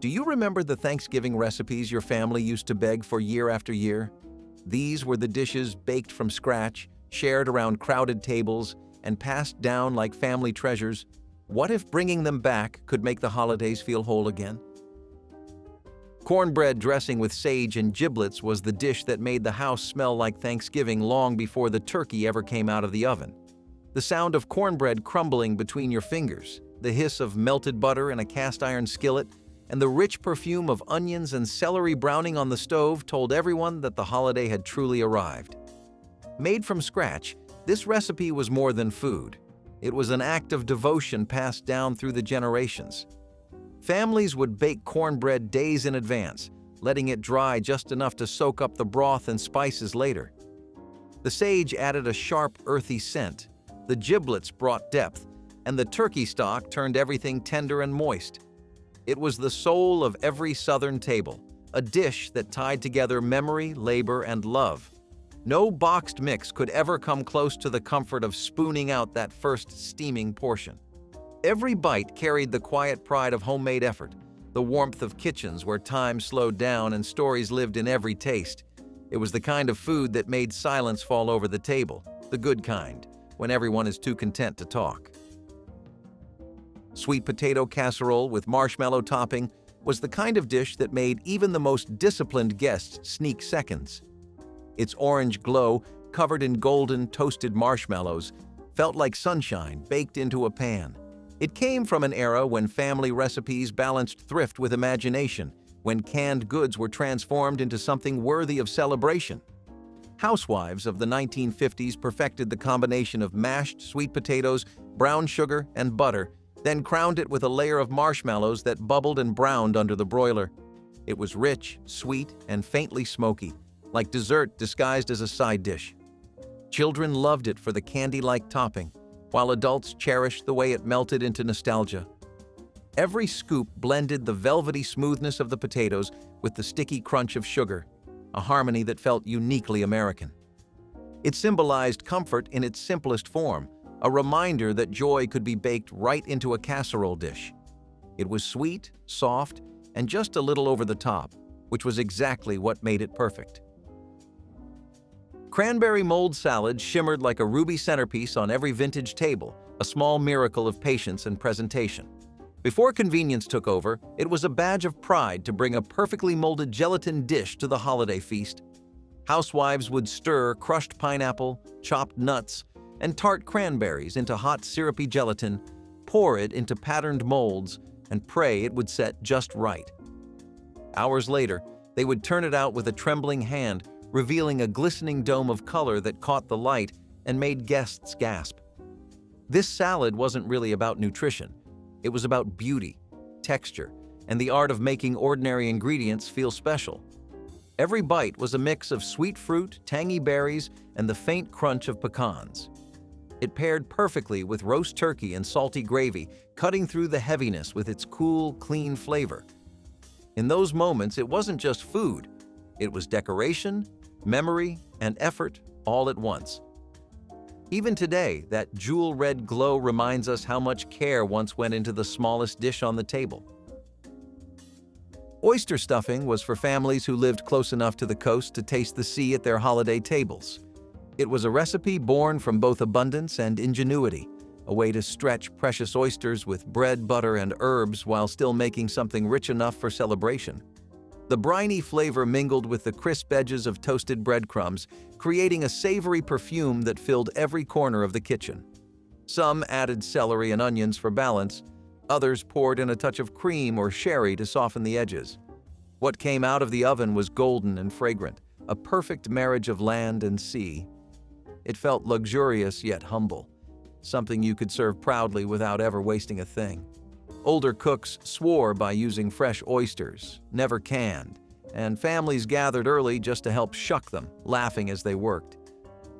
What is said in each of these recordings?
Do you remember the Thanksgiving recipes your family used to beg for year after year? These were the dishes baked from scratch, shared around crowded tables, and passed down like family treasures. What if bringing them back could make the holidays feel whole again? Cornbread dressing with sage and giblets was the dish that made the house smell like Thanksgiving long before the turkey ever came out of the oven. The sound of cornbread crumbling between your fingers, the hiss of melted butter in a cast-iron skillet, and the rich perfume of onions and celery browning on the stove told everyone that the holiday had truly arrived. Made from scratch, this recipe was more than food. It was an act of devotion passed down through the generations. Families would bake cornbread days in advance, letting it dry just enough to soak up the broth and spices later. The sage added a sharp, earthy scent, the giblets brought depth, and the turkey stock turned everything tender and moist. It was the soul of every Southern table, a dish that tied together memory, labor, and love. No boxed mix could ever come close to the comfort of spooning out that first steaming portion. Every bite carried the quiet pride of homemade effort, the warmth of kitchens where time slowed down and stories lived in every taste. It was the kind of food that made silence fall over the table, the good kind, when everyone is too content to talk. Sweet potato casserole with marshmallow topping was the kind of dish that made even the most disciplined guests sneak seconds. Its orange glow, covered in golden, toasted marshmallows, felt like sunshine baked into a pan. It came from an era when family recipes balanced thrift with imagination, when canned goods were transformed into something worthy of celebration. Housewives of the 1950s perfected the combination of mashed sweet potatoes, brown sugar, and butter, then crowned it with a layer of marshmallows that bubbled and browned under the broiler. It was rich, sweet, and faintly smoky, like dessert disguised as a side dish. Children loved it for the candy-like topping, while adults cherished the way it melted into nostalgia. Every scoop blended the velvety smoothness of the potatoes with the sticky crunch of sugar, a harmony that felt uniquely American. It symbolized comfort in its simplest form, a reminder that joy could be baked right into a casserole dish. It was sweet, soft, and just a little over the top, which was exactly what made it perfect. Cranberry mold salad shimmered like a ruby centerpiece on every vintage table, a small miracle of patience and presentation. Before convenience took over, it was a badge of pride to bring a perfectly molded gelatin dish to the holiday feast. Housewives would stir crushed pineapple, chopped nuts, and tart cranberries into hot syrupy gelatin, pour it into patterned molds, and pray it would set just right. Hours later, they would turn it out with a trembling hand, revealing a glistening dome of color that caught the light and made guests gasp. This salad wasn't really about nutrition. It was about beauty, texture, and the art of making ordinary ingredients feel special. Every bite was a mix of sweet fruit, tangy berries, and the faint crunch of pecans. It paired perfectly with roast turkey and salty gravy, cutting through the heaviness with its cool, clean flavor. In those moments, it wasn't just food. It was decoration, memory, and effort all at once. Even today, that jewel-red glow reminds us how much care once went into the smallest dish on the table. Oyster stuffing was for families who lived close enough to the coast to taste the sea at their holiday tables. It was a recipe born from both abundance and ingenuity, a way to stretch precious oysters with bread, butter, and herbs while still making something rich enough for celebration. The briny flavor mingled with the crisp edges of toasted breadcrumbs, creating a savory perfume that filled every corner of the kitchen. Some added celery and onions for balance, others poured in a touch of cream or sherry to soften the edges. What came out of the oven was golden and fragrant, a perfect marriage of land and sea. It felt luxurious yet humble, something you could serve proudly without ever wasting a thing. Older cooks swore by using fresh oysters, never canned, and families gathered early just to help shuck them, laughing as they worked.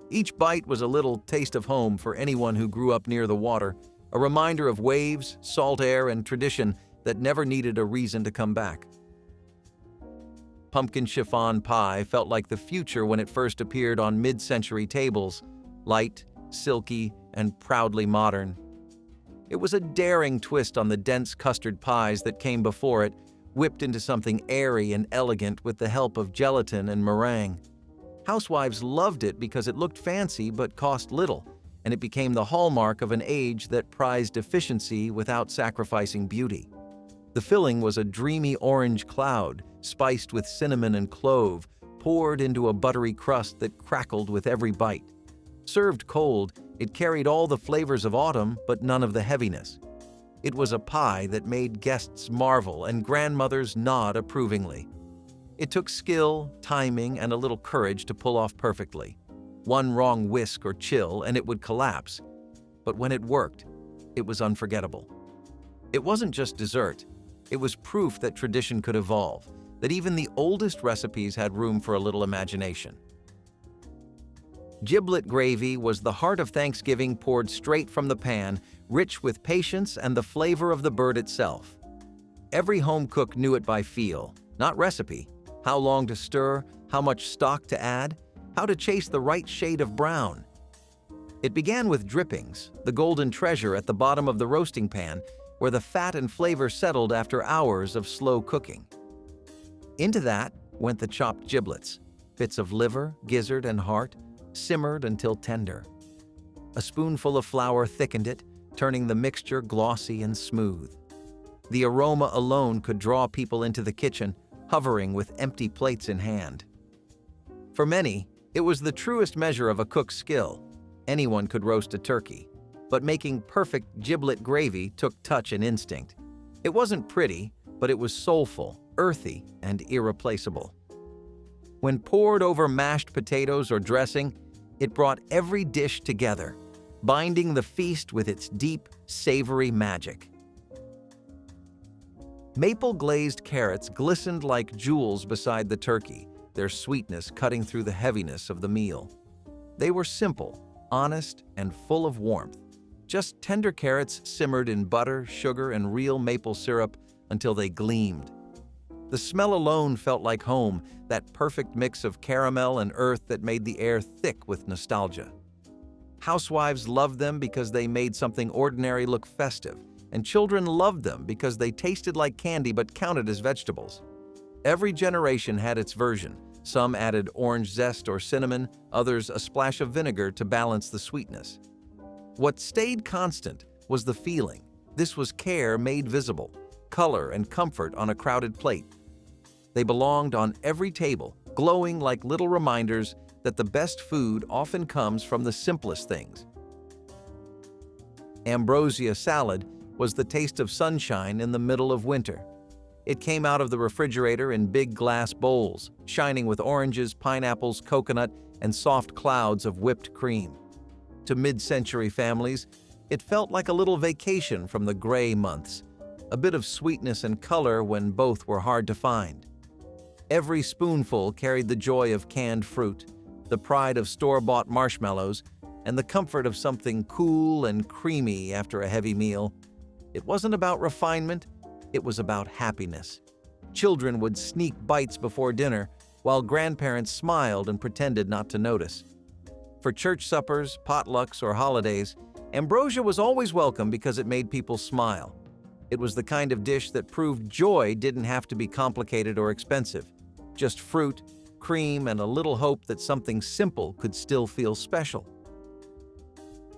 Each bite was a little taste of home for anyone who grew up near the water, a reminder of waves, salt air, and tradition that never needed a reason to come back. Pumpkin chiffon pie felt like the future when it first appeared on mid-century tables, light, silky, and proudly modern. It was a daring twist on the dense custard pies that came before it, whipped into something airy and elegant with the help of gelatin and meringue. Housewives loved it because it looked fancy but cost little, and it became the hallmark of an age that prized efficiency without sacrificing beauty. The filling was a dreamy orange cloud, spiced with cinnamon and clove, poured into a buttery crust that crackled with every bite. Served cold, it carried all the flavors of autumn but none of the heaviness. It was a pie that made guests marvel and grandmothers nod approvingly. It took skill, timing, and a little courage to pull off perfectly. One wrong whisk or chill and it would collapse. But when it worked, it was unforgettable. It wasn't just dessert. It was proof that tradition could evolve, that even the oldest recipes had room for a little imagination. Giblet gravy was the heart of Thanksgiving, poured straight from the pan, rich with patience and the flavor of the bird itself. Every home cook knew it by feel, not recipe. How long to stir, how much stock to add, how to chase the right shade of brown. It began with drippings, the golden treasure at the bottom of the roasting pan, where the fat and flavor settled after hours of slow cooking. Into that went the chopped giblets, bits of liver, gizzard, and heart, simmered until tender. A spoonful of flour thickened it, turning the mixture glossy and smooth. The aroma alone could draw people into the kitchen, hovering with empty plates in hand. For many, it was the truest measure of a cook's skill. Anyone could roast a turkey, but making perfect giblet gravy took touch and instinct. It wasn't pretty, but it was soulful, earthy, and irreplaceable. When poured over mashed potatoes or dressing, it brought every dish together, binding the feast with its deep, savory magic. Maple-glazed carrots glistened like jewels beside the turkey, their sweetness cutting through the heaviness of the meal. They were simple, honest, and full of warmth. Just tender carrots simmered in butter, sugar, and real maple syrup until they gleamed. The smell alone felt like home, that perfect mix of caramel and earth that made the air thick with nostalgia. Housewives loved them because they made something ordinary look festive, and children loved them because they tasted like candy but counted as vegetables. Every generation had its version. Some added orange zest or cinnamon, others a splash of vinegar to balance the sweetness. What stayed constant was the feeling. This was care made visible, color and comfort on a crowded plate. They belonged on every table, glowing like little reminders that the best food often comes from the simplest things. Ambrosia salad was the taste of sunshine in the middle of winter. It came out of the refrigerator in big glass bowls, shining with oranges, pineapples, coconut, and soft clouds of whipped cream. To mid-century families, it felt like a little vacation from the gray months, a bit of sweetness and color when both were hard to find. Every spoonful carried the joy of canned fruit, the pride of store-bought marshmallows, and the comfort of something cool and creamy after a heavy meal. It wasn't about refinement, it was about happiness. Children would sneak bites before dinner, while grandparents smiled and pretended not to notice. For church suppers, potlucks, or holidays, ambrosia was always welcome because it made people smile. It was the kind of dish that proved joy didn't have to be complicated or expensive. Just fruit, cream, and a little hope that something simple could still feel special.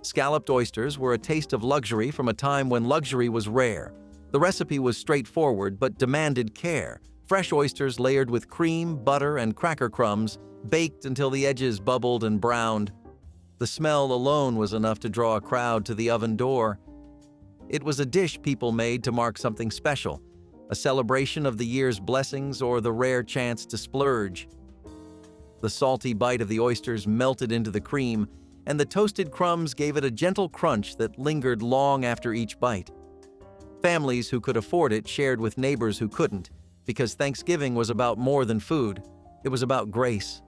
Scalloped oysters were a taste of luxury from a time when luxury was rare. The recipe was straightforward but demanded care. Fresh oysters layered with cream, butter, and cracker crumbs, baked until the edges bubbled and browned. The smell alone was enough to draw a crowd to the oven door. It was a dish people made to mark something special, a celebration of the year's blessings or the rare chance to splurge. The salty bite of the oysters melted into the cream, and the toasted crumbs gave it a gentle crunch that lingered long after each bite. Families who could afford it shared with neighbors who couldn't, because Thanksgiving was about more than food. It was about grace.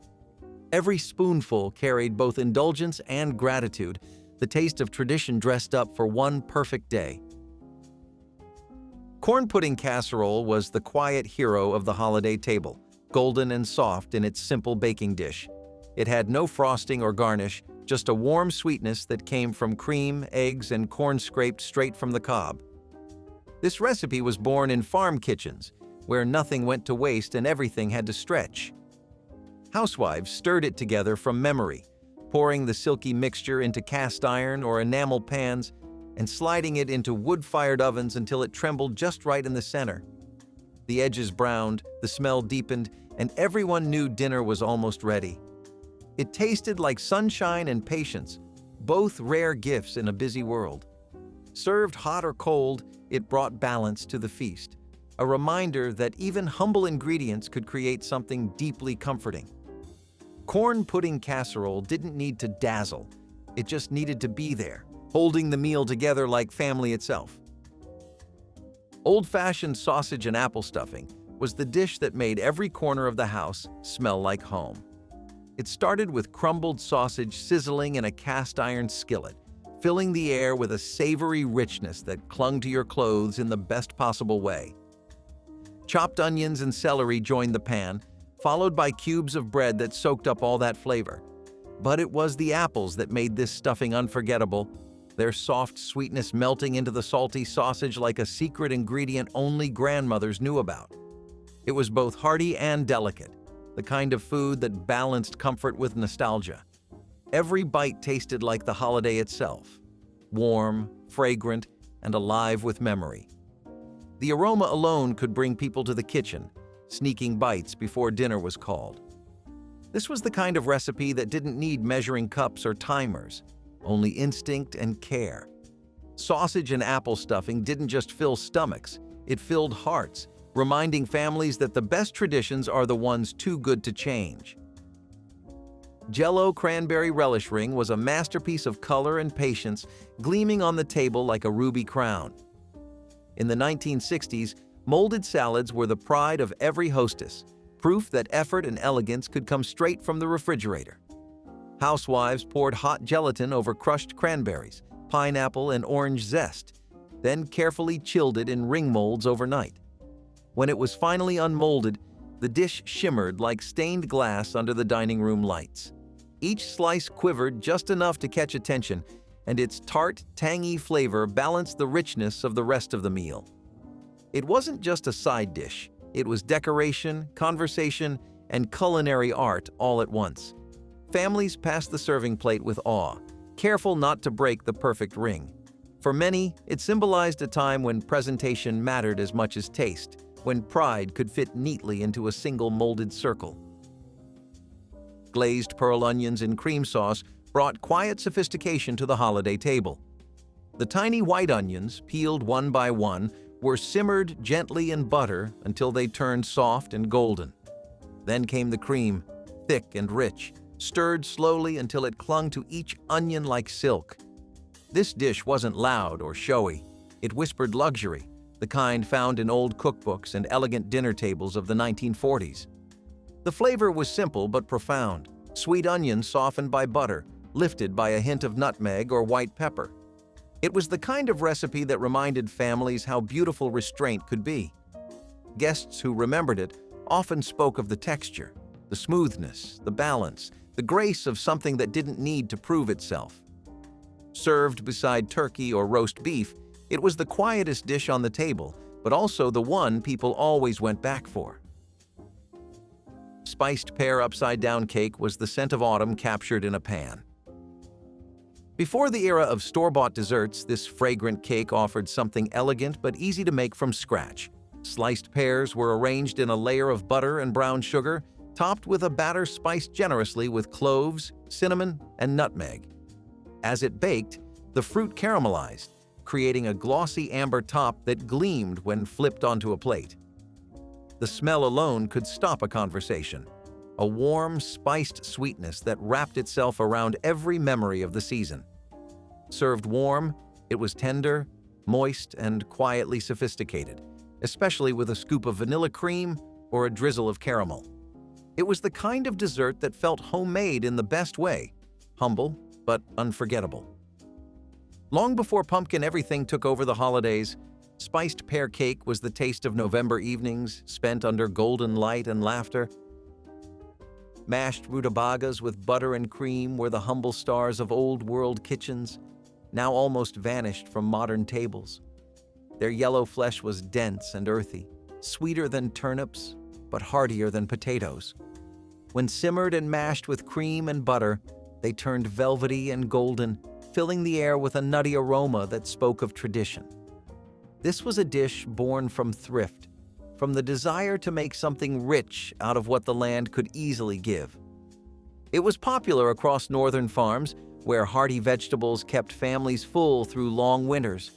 Every spoonful carried both indulgence and gratitude, the taste of tradition dressed up for one perfect day. Corn pudding casserole was the quiet hero of the holiday table, golden and soft in its simple baking dish. It had no frosting or garnish, just a warm sweetness that came from cream, eggs, and corn scraped straight from the cob. This recipe was born in farm kitchens, where nothing went to waste and everything had to stretch. Housewives stirred it together from memory, pouring the silky mixture into cast iron or enamel pans and sliding it into wood-fired ovens until it trembled just right in the center. The edges browned, the smell deepened, and everyone knew dinner was almost ready. It tasted like sunshine and patience, both rare gifts in a busy world. Served hot or cold, it brought balance to the feast, a reminder that even humble ingredients could create something deeply comforting. Corn pudding casserole didn't need to dazzle, it just needed to be there, holding the meal together like family itself. Old-fashioned sausage and apple stuffing was the dish that made every corner of the house smell like home. It started with crumbled sausage sizzling in a cast-iron skillet, filling the air with a savory richness that clung to your clothes in the best possible way. Chopped onions and celery joined the pan, followed by cubes of bread that soaked up all that flavor. But it was the apples that made this stuffing unforgettable, their soft sweetness melting into the salty sausage like a secret ingredient only grandmothers knew about. It was both hearty and delicate, the kind of food that balanced comfort with nostalgia. Every bite tasted like the holiday itself, warm, fragrant, and alive with memory. The aroma alone could bring people to the kitchen, sneaking bites before dinner was called. This was the kind of recipe that didn't need measuring cups or timers, only instinct and care. Sausage and apple stuffing didn't just fill stomachs, it filled hearts, reminding families that the best traditions are the ones too good to change. Jell-O cranberry relish ring was a masterpiece of color and patience, gleaming on the table like a ruby crown. In the 1960s, molded salads were the pride of every hostess, proof that effort and elegance could come straight from the refrigerator. Housewives poured hot gelatin over crushed cranberries, pineapple, and orange zest, then carefully chilled it in ring molds overnight. When it was finally unmolded, the dish shimmered like stained glass under the dining room lights. Each slice quivered just enough to catch attention, and its tart, tangy flavor balanced the richness of the rest of the meal. It wasn't just a side dish, it was decoration, conversation, and culinary art all at once. Families passed the serving plate with awe, careful not to break the perfect ring. For many, it symbolized a time when presentation mattered as much as taste, when pride could fit neatly into a single molded circle. Glazed pearl onions in cream sauce brought quiet sophistication to the holiday table. The tiny white onions, peeled one by one, were simmered gently in butter until they turned soft and golden. Then came the cream, thick and rich, stirred slowly until it clung to each onion like silk. This dish wasn't loud or showy. It whispered luxury, the kind found in old cookbooks and elegant dinner tables of the 1940s. The flavor was simple but profound, sweet onions softened by butter, lifted by a hint of nutmeg or white pepper. It was the kind of recipe that reminded families how beautiful restraint could be. Guests who remembered it often spoke of the texture, the smoothness, the balance, the grace of something that didn't need to prove itself. Served beside turkey or roast beef, it was the quietest dish on the table, but also the one people always went back for. Spiced pear upside-down cake was the scent of autumn captured in a pan. Before the era of store-bought desserts, this fragrant cake offered something elegant but easy to make from scratch. Sliced pears were arranged in a layer of butter and brown sugar, topped with a batter spiced generously with cloves, cinnamon, and nutmeg. As it baked, the fruit caramelized, creating a glossy amber top that gleamed when flipped onto a plate. The smell alone could stop a conversation, a warm, spiced sweetness that wrapped itself around every memory of the season. Served warm, it was tender, moist, and quietly sophisticated, especially with a scoop of vanilla cream or a drizzle of caramel. It was the kind of dessert that felt homemade in the best way, humble but unforgettable. Long before pumpkin everything took over the holidays, spiced pear cake was the taste of November evenings spent under golden light and laughter. Mashed rutabagas with butter and cream were the humble stars of old-world kitchens, now almost vanished from modern tables. Their yellow flesh was dense and earthy, sweeter than turnips, but heartier than potatoes. When simmered and mashed with cream and butter, they turned velvety and golden, filling the air with a nutty aroma that spoke of tradition. This was a dish born from thrift, from the desire to make something rich out of what the land could easily give. It was popular across northern farms, where hearty vegetables kept families full through long winters.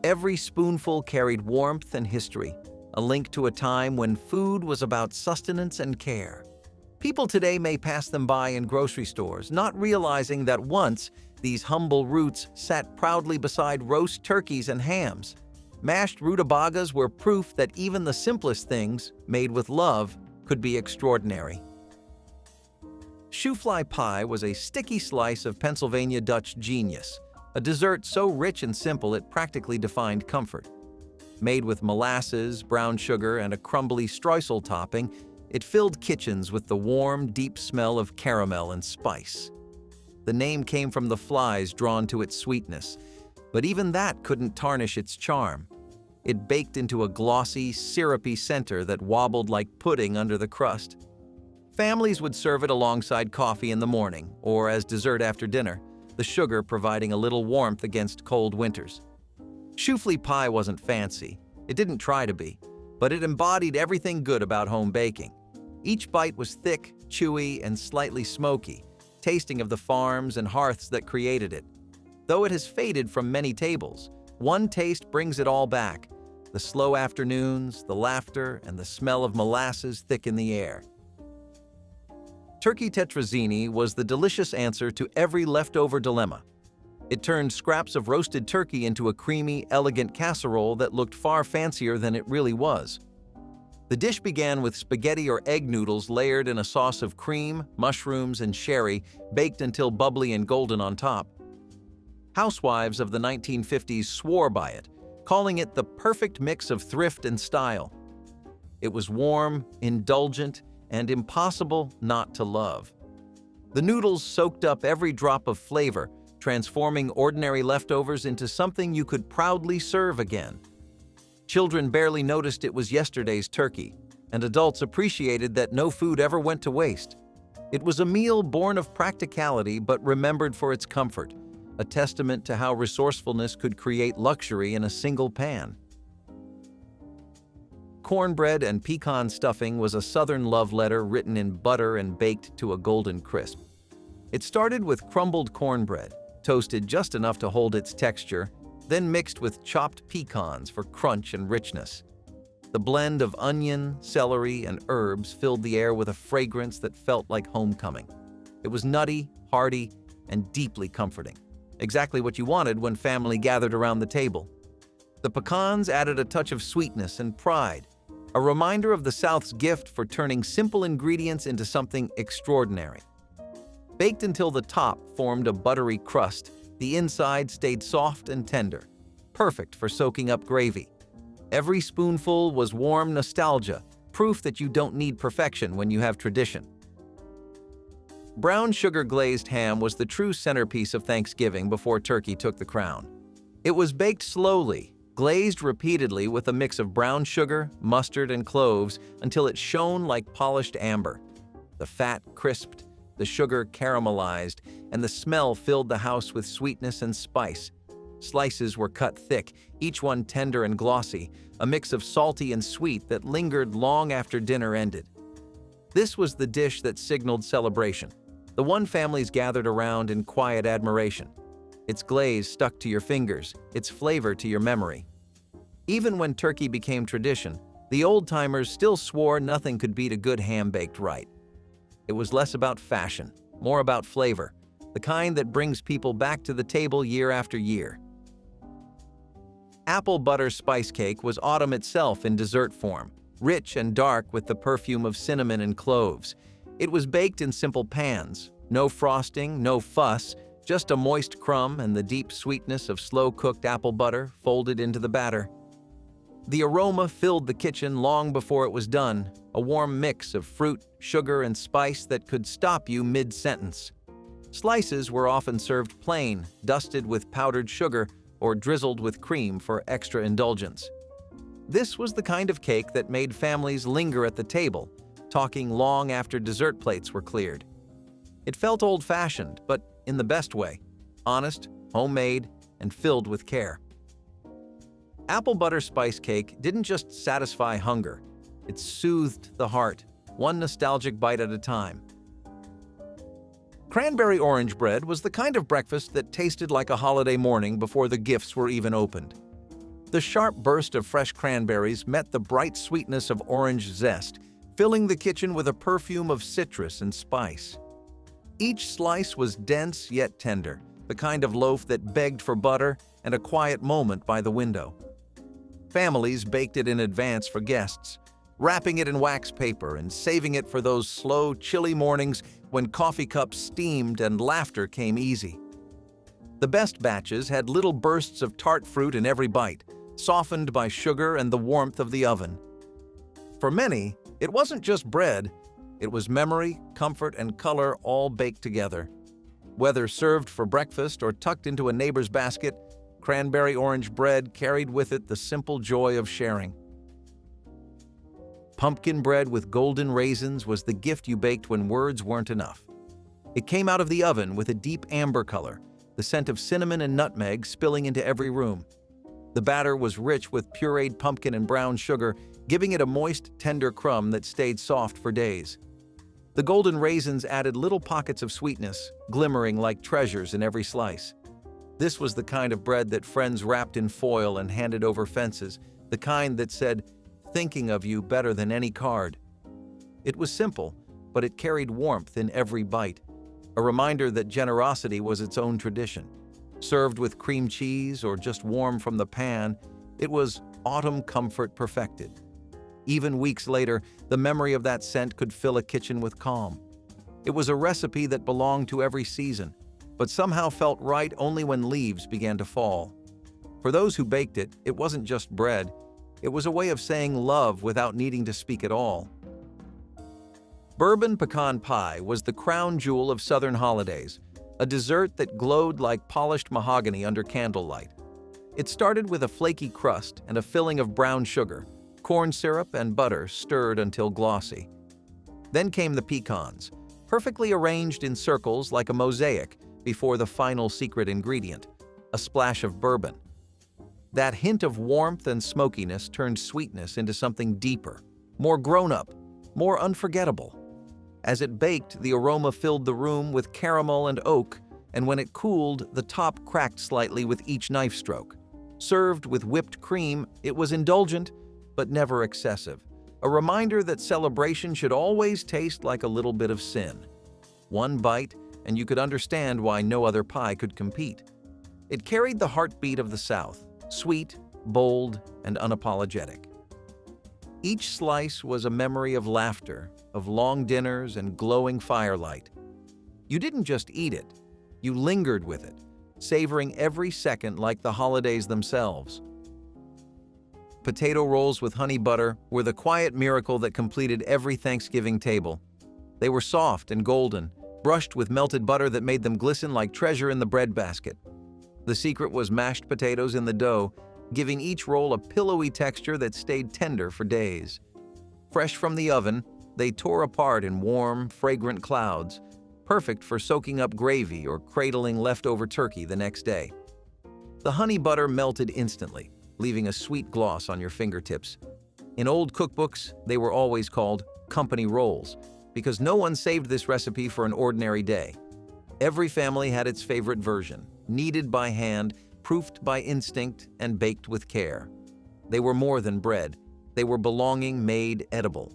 Every spoonful carried warmth and history, a link to a time when food was about sustenance and care. People today may pass them by in grocery stores, not realizing that once these humble roots sat proudly beside roast turkeys and hams. Mashed rutabagas were proof that even the simplest things, made with love, could be extraordinary. Shoofly pie was a sticky slice of Pennsylvania Dutch genius, a dessert so rich and simple it practically defined comfort. Made with molasses, brown sugar, and a crumbly streusel topping, it filled kitchens with the warm, deep smell of caramel and spice. The name came from the flies drawn to its sweetness, but even that couldn't tarnish its charm. It baked into a glossy, syrupy center that wobbled like pudding under the crust. Families would serve it alongside coffee in the morning, or as dessert after dinner, the sugar providing a little warmth against cold winters. Shoofly pie wasn't fancy. It didn't try to be, but it embodied everything good about home baking. Each bite was thick, chewy, and slightly smoky, tasting of the farms and hearths that created it. Though it has faded from many tables, one taste brings it all back: the slow afternoons, the laughter, and the smell of molasses thick in the air. Turkey tetrazzini was the delicious answer to every leftover dilemma. It turned scraps of roasted turkey into a creamy, elegant casserole that looked far fancier than it really was. The dish began with spaghetti or egg noodles layered in a sauce of cream, mushrooms, and sherry, baked until bubbly and golden on top. Housewives of the 1950s swore by it, calling it the perfect mix of thrift and style. It was warm, indulgent, and impossible not to love. The noodles soaked up every drop of flavor, transforming ordinary leftovers into something you could proudly serve again. Children barely noticed it was yesterday's turkey, and adults appreciated that no food ever went to waste. It was a meal born of practicality but remembered for its comfort, a testament to how resourcefulness could create luxury in a single pan. Cornbread and pecan stuffing was a southern love letter written in butter and baked to a golden crisp. It started with crumbled cornbread, toasted just enough to hold its texture, then mixed with chopped pecans for crunch and richness. The blend of onion, celery, and herbs filled the air with a fragrance that felt like homecoming. It was nutty, hearty, and deeply comforting. Exactly what you wanted when family gathered around the table. The pecans added a touch of sweetness and pride, a reminder of the South's gift for turning simple ingredients into something extraordinary. Baked until the top formed a buttery crust, the inside stayed soft and tender, perfect for soaking up gravy. Every spoonful was warm nostalgia, proof that you don't need perfection when you have tradition. Brown sugar glazed ham was the true centerpiece of Thanksgiving before turkey took the crown. It was baked slowly, glazed repeatedly with a mix of brown sugar, mustard, and cloves until it shone like polished amber. The fat crisped, the sugar caramelized, and the smell filled the house with sweetness and spice. Slices were cut thick, each one tender and glossy, a mix of salty and sweet that lingered long after dinner ended. This was the dish that signaled celebration, the one families gathered around in quiet admiration. Its glaze stuck to your fingers, its flavor to your memory. Even when turkey became tradition, the old-timers still swore nothing could beat a good ham baked right. It was less about fashion, more about flavor, the kind that brings people back to the table year after year. Apple butter spice cake was autumn itself in dessert form, rich and dark with the perfume of cinnamon and cloves. It was baked in simple pans, no frosting, no fuss, just a moist crumb and the deep sweetness of slow-cooked apple butter folded into the batter. The aroma filled the kitchen long before it was done, a warm mix of fruit, sugar, and spice that could stop you mid-sentence. Slices were often served plain, dusted with powdered sugar, or drizzled with cream for extra indulgence. This was the kind of cake that made families linger at the table, talking long after dessert plates were cleared. It felt old-fashioned, but in the best way, honest, homemade, and filled with care. Apple butter spice cake didn't just satisfy hunger, it soothed the heart, one nostalgic bite at a time. Cranberry orange bread was the kind of breakfast that tasted like a holiday morning before the gifts were even opened. The sharp burst of fresh cranberries met the bright sweetness of orange zest, filling the kitchen with a perfume of citrus and spice. Each slice was dense yet tender, the kind of loaf that begged for butter and a quiet moment by the window. Families baked it in advance for guests, wrapping it in wax paper and saving it for those slow, chilly mornings when coffee cups steamed and laughter came easy. The best batches had little bursts of tart fruit in every bite, softened by sugar and the warmth of the oven. For many, it wasn't just bread, it was memory, comfort, and color all baked together. Whether served for breakfast or tucked into a neighbor's basket, cranberry orange bread carried with it the simple joy of sharing. Pumpkin bread with golden raisins was the gift you baked when words weren't enough. It came out of the oven with a deep amber color, the scent of cinnamon and nutmeg spilling into every room. The batter was rich with pureed pumpkin and brown sugar, giving it a moist, tender crumb that stayed soft for days. The golden raisins added little pockets of sweetness, glimmering like treasures in every slice. This was the kind of bread that friends wrapped in foil and handed over fences, the kind that said, "Thinking of you better than any card." It was simple, but it carried warmth in every bite, a reminder that generosity was its own tradition. Served with cream cheese or just warm from the pan, it was autumn comfort perfected. Even weeks later, the memory of that scent could fill a kitchen with calm. It was a recipe that belonged to every season, but somehow felt right only when leaves began to fall. For those who baked it, it wasn't just bread. It was a way of saying love without needing to speak at all. Bourbon pecan pie was the crown jewel of Southern holidays, a dessert that glowed like polished mahogany under candlelight. It started with a flaky crust and a filling of brown sugar, corn syrup and butter stirred until glossy. Then came the pecans, perfectly arranged in circles like a mosaic before the final secret ingredient, a splash of bourbon. That hint of warmth and smokiness turned sweetness into something deeper, more grown-up, more unforgettable. As it baked, the aroma filled the room with caramel and oak, and when it cooled, the top cracked slightly with each knife stroke. Served with whipped cream, it was indulgent, but never excessive, a reminder that celebration should always taste like a little bit of sin. One bite, and you could understand why no other pie could compete. It carried the heartbeat of the South, sweet, bold, and unapologetic. Each slice was a memory of laughter, of long dinners and glowing firelight. You didn't just eat it, you lingered with it, savoring every second like the holidays themselves. Potato rolls with honey butter were the quiet miracle that completed every Thanksgiving table. They were soft and golden, brushed with melted butter that made them glisten like treasure in the bread basket. The secret was mashed potatoes in the dough, giving each roll a pillowy texture that stayed tender for days. Fresh from the oven, they tore apart in warm, fragrant clouds, perfect for soaking up gravy or cradling leftover turkey the next day. The honey butter melted instantly, leaving a sweet gloss on your fingertips. In old cookbooks, they were always called company rolls, because no one saved this recipe for an ordinary day. Every family had its favorite version, kneaded by hand, proofed by instinct, and baked with care. They were more than bread. They were belonging made edible.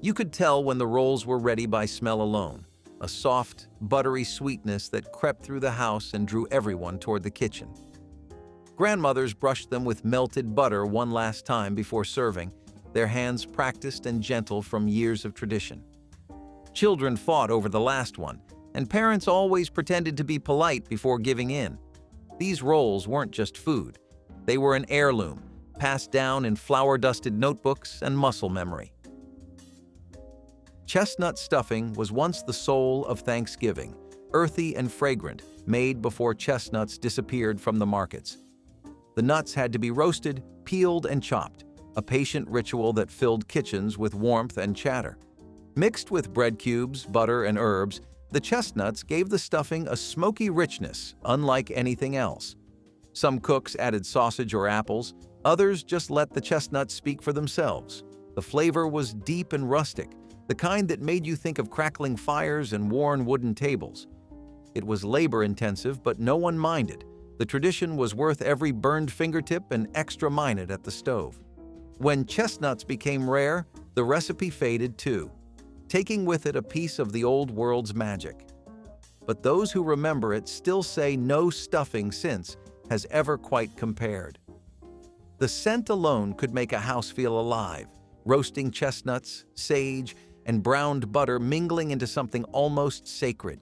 You could tell when the rolls were ready by smell alone, a soft, buttery sweetness that crept through the house and drew everyone toward the kitchen. Grandmothers brushed them with melted butter one last time before serving, their hands practiced and gentle from years of tradition. Children fought over the last one, and parents always pretended to be polite before giving in. These rolls weren't just food. They were an heirloom, passed down in flour-dusted notebooks and muscle memory. Chestnut stuffing was once the soul of Thanksgiving, earthy and fragrant, made before chestnuts disappeared from the markets. The nuts had to be roasted, peeled, and chopped, a patient ritual that filled kitchens with warmth and chatter. Mixed with bread cubes, butter, and herbs, the chestnuts gave the stuffing a smoky richness unlike anything else. Some cooks added sausage or apples, others just let the chestnuts speak for themselves. The flavor was deep and rustic, the kind that made you think of crackling fires and worn wooden tables. It was labor-intensive, but no one minded. The tradition was worth every burned fingertip and extra minute at the stove. When chestnuts became rare, the recipe faded too, taking with it a piece of the old world's magic. But those who remember it still say no stuffing since has ever quite compared. The scent alone could make a house feel alive, roasting chestnuts, sage, and browned butter mingling into something almost sacred.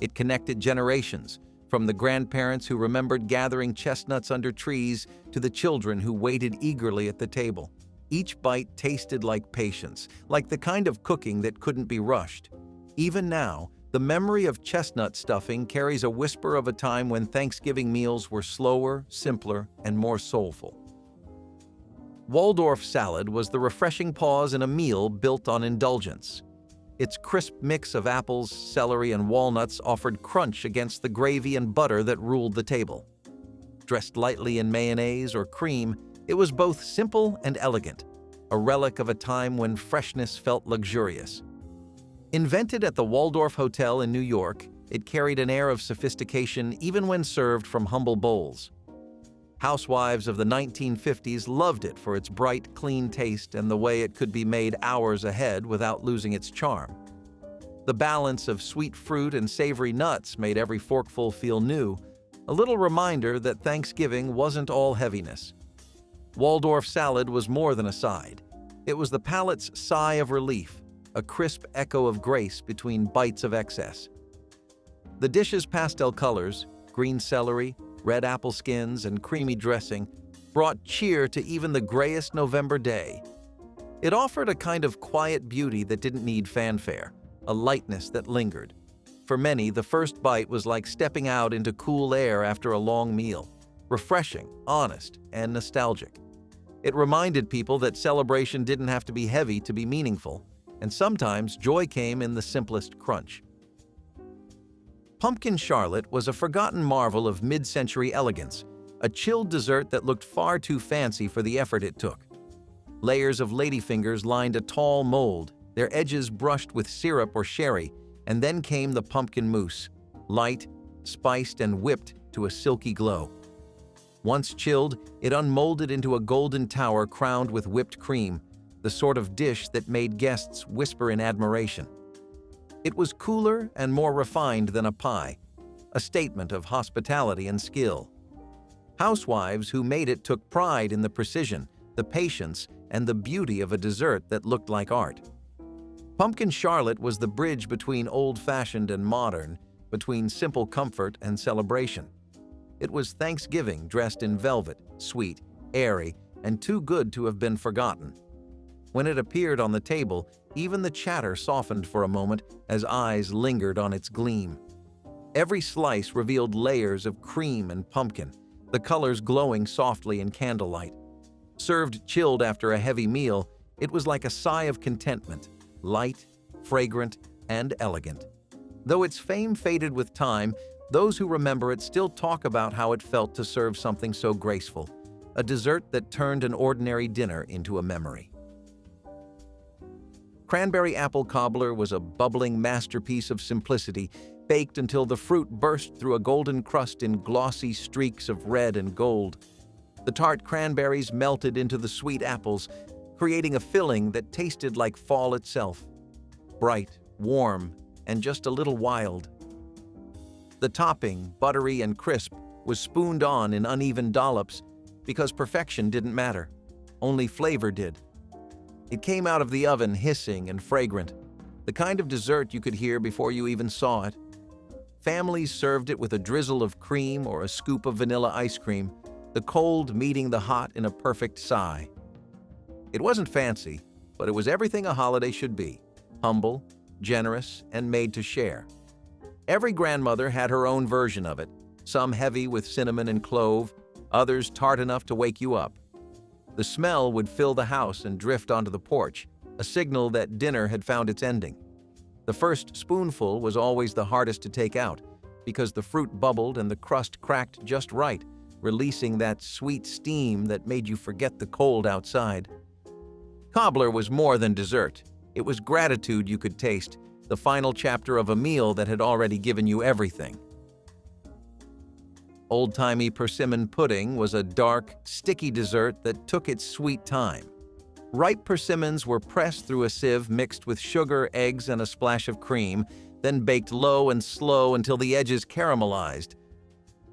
It connected generations, from the grandparents who remembered gathering chestnuts under trees to the children who waited eagerly at the table. Each bite tasted like patience, like the kind of cooking that couldn't be rushed. Even now, the memory of chestnut stuffing carries a whisper of a time when Thanksgiving meals were slower, simpler, and more soulful. Waldorf salad was the refreshing pause in a meal built on indulgence. Its crisp mix of apples, celery, and walnuts offered crunch against the gravy and butter that ruled the table. Dressed lightly in mayonnaise or cream, it was both simple and elegant, a relic of a time when freshness felt luxurious. Invented at the Waldorf Hotel in New York, it carried an air of sophistication even when served from humble bowls. Housewives of the 1950s loved it for its bright, clean taste and the way it could be made hours ahead without losing its charm. The balance of sweet fruit and savory nuts made every forkful feel new, a little reminder that Thanksgiving wasn't all heaviness. Waldorf salad was more than a side. It was the palate's sigh of relief, a crisp echo of grace between bites of excess. The dish's pastel colors, green celery, red apple skins, and creamy dressing, brought cheer to even the grayest November day. It offered a kind of quiet beauty that didn't need fanfare, a lightness that lingered. For many, the first bite was like stepping out into cool air after a long meal, refreshing, honest, and nostalgic. It reminded people that celebration didn't have to be heavy to be meaningful, and sometimes joy came in the simplest crunch. Pumpkin charlotte was a forgotten marvel of mid-century elegance, a chilled dessert that looked far too fancy for the effort it took. Layers of ladyfingers lined a tall mold, their edges brushed with syrup or sherry, and then came the pumpkin mousse, light, spiced, and whipped to a silky glow. Once chilled, it unmolded into a golden tower crowned with whipped cream, the sort of dish that made guests whisper in admiration. It was cooler and more refined than a pie, a statement of hospitality and skill. Housewives who made it took pride in the precision, the patience, and the beauty of a dessert that looked like art. Pumpkin charlotte was the bridge between old-fashioned and modern, between simple comfort and celebration. It was Thanksgiving dressed in velvet, sweet, airy, and too good to have been forgotten. When it appeared on the table, even the chatter softened for a moment as eyes lingered on its gleam. Every slice revealed layers of cream and pumpkin, the colors glowing softly in candlelight. Served chilled after a heavy meal, it was like a sigh of contentment, light, fragrant, and elegant. Though its fame faded with time, those who remember it still talk about how it felt to serve something so graceful, a dessert that turned an ordinary dinner into a memory. Cranberry apple cobbler was a bubbling masterpiece of simplicity, baked until the fruit burst through a golden crust in glossy streaks of red and gold. The tart cranberries melted into the sweet apples, creating a filling that tasted like fall itself. Bright, warm, and just a little wild. The topping, buttery and crisp, was spooned on in uneven dollops because perfection didn't matter. Only flavor did. It came out of the oven hissing and fragrant, the kind of dessert you could hear before you even saw it. Families served it with a drizzle of cream or a scoop of vanilla ice cream, the cold meeting the hot in a perfect sigh. It wasn't fancy, but it was everything a holiday should be: humble, generous, and made to share. Every grandmother had her own version of it, some heavy with cinnamon and clove, others tart enough to wake you up. The smell would fill the house and drift onto the porch, a signal that dinner had found its ending. The first spoonful was always the hardest to take out, because the fruit bubbled and the crust cracked just right, releasing that sweet steam that made you forget the cold outside. Cobbler was more than dessert. It was gratitude you could taste, the final chapter of a meal that had already given you everything. Old-timey persimmon pudding was a dark, sticky dessert that took its sweet time. Ripe persimmons were pressed through a sieve mixed with sugar, eggs, and a splash of cream, then baked low and slow until the edges caramelized.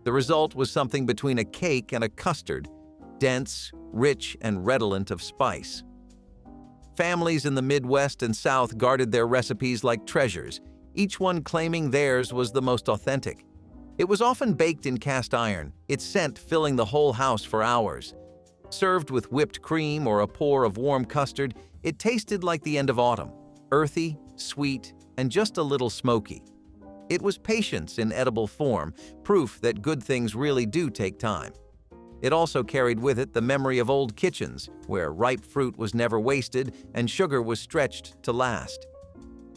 The result was something between a cake and a custard, dense, rich, and redolent of spice. Families in the Midwest and South guarded their recipes like treasures, each one claiming theirs was the most authentic. It was often baked in cast iron, its scent filling the whole house for hours. Served with whipped cream or a pour of warm custard, it tasted like the end of autumn, earthy, sweet, and just a little smoky. It was patience in edible form, proof that good things really do take time. It also carried with it the memory of old kitchens, where ripe fruit was never wasted and sugar was stretched to last.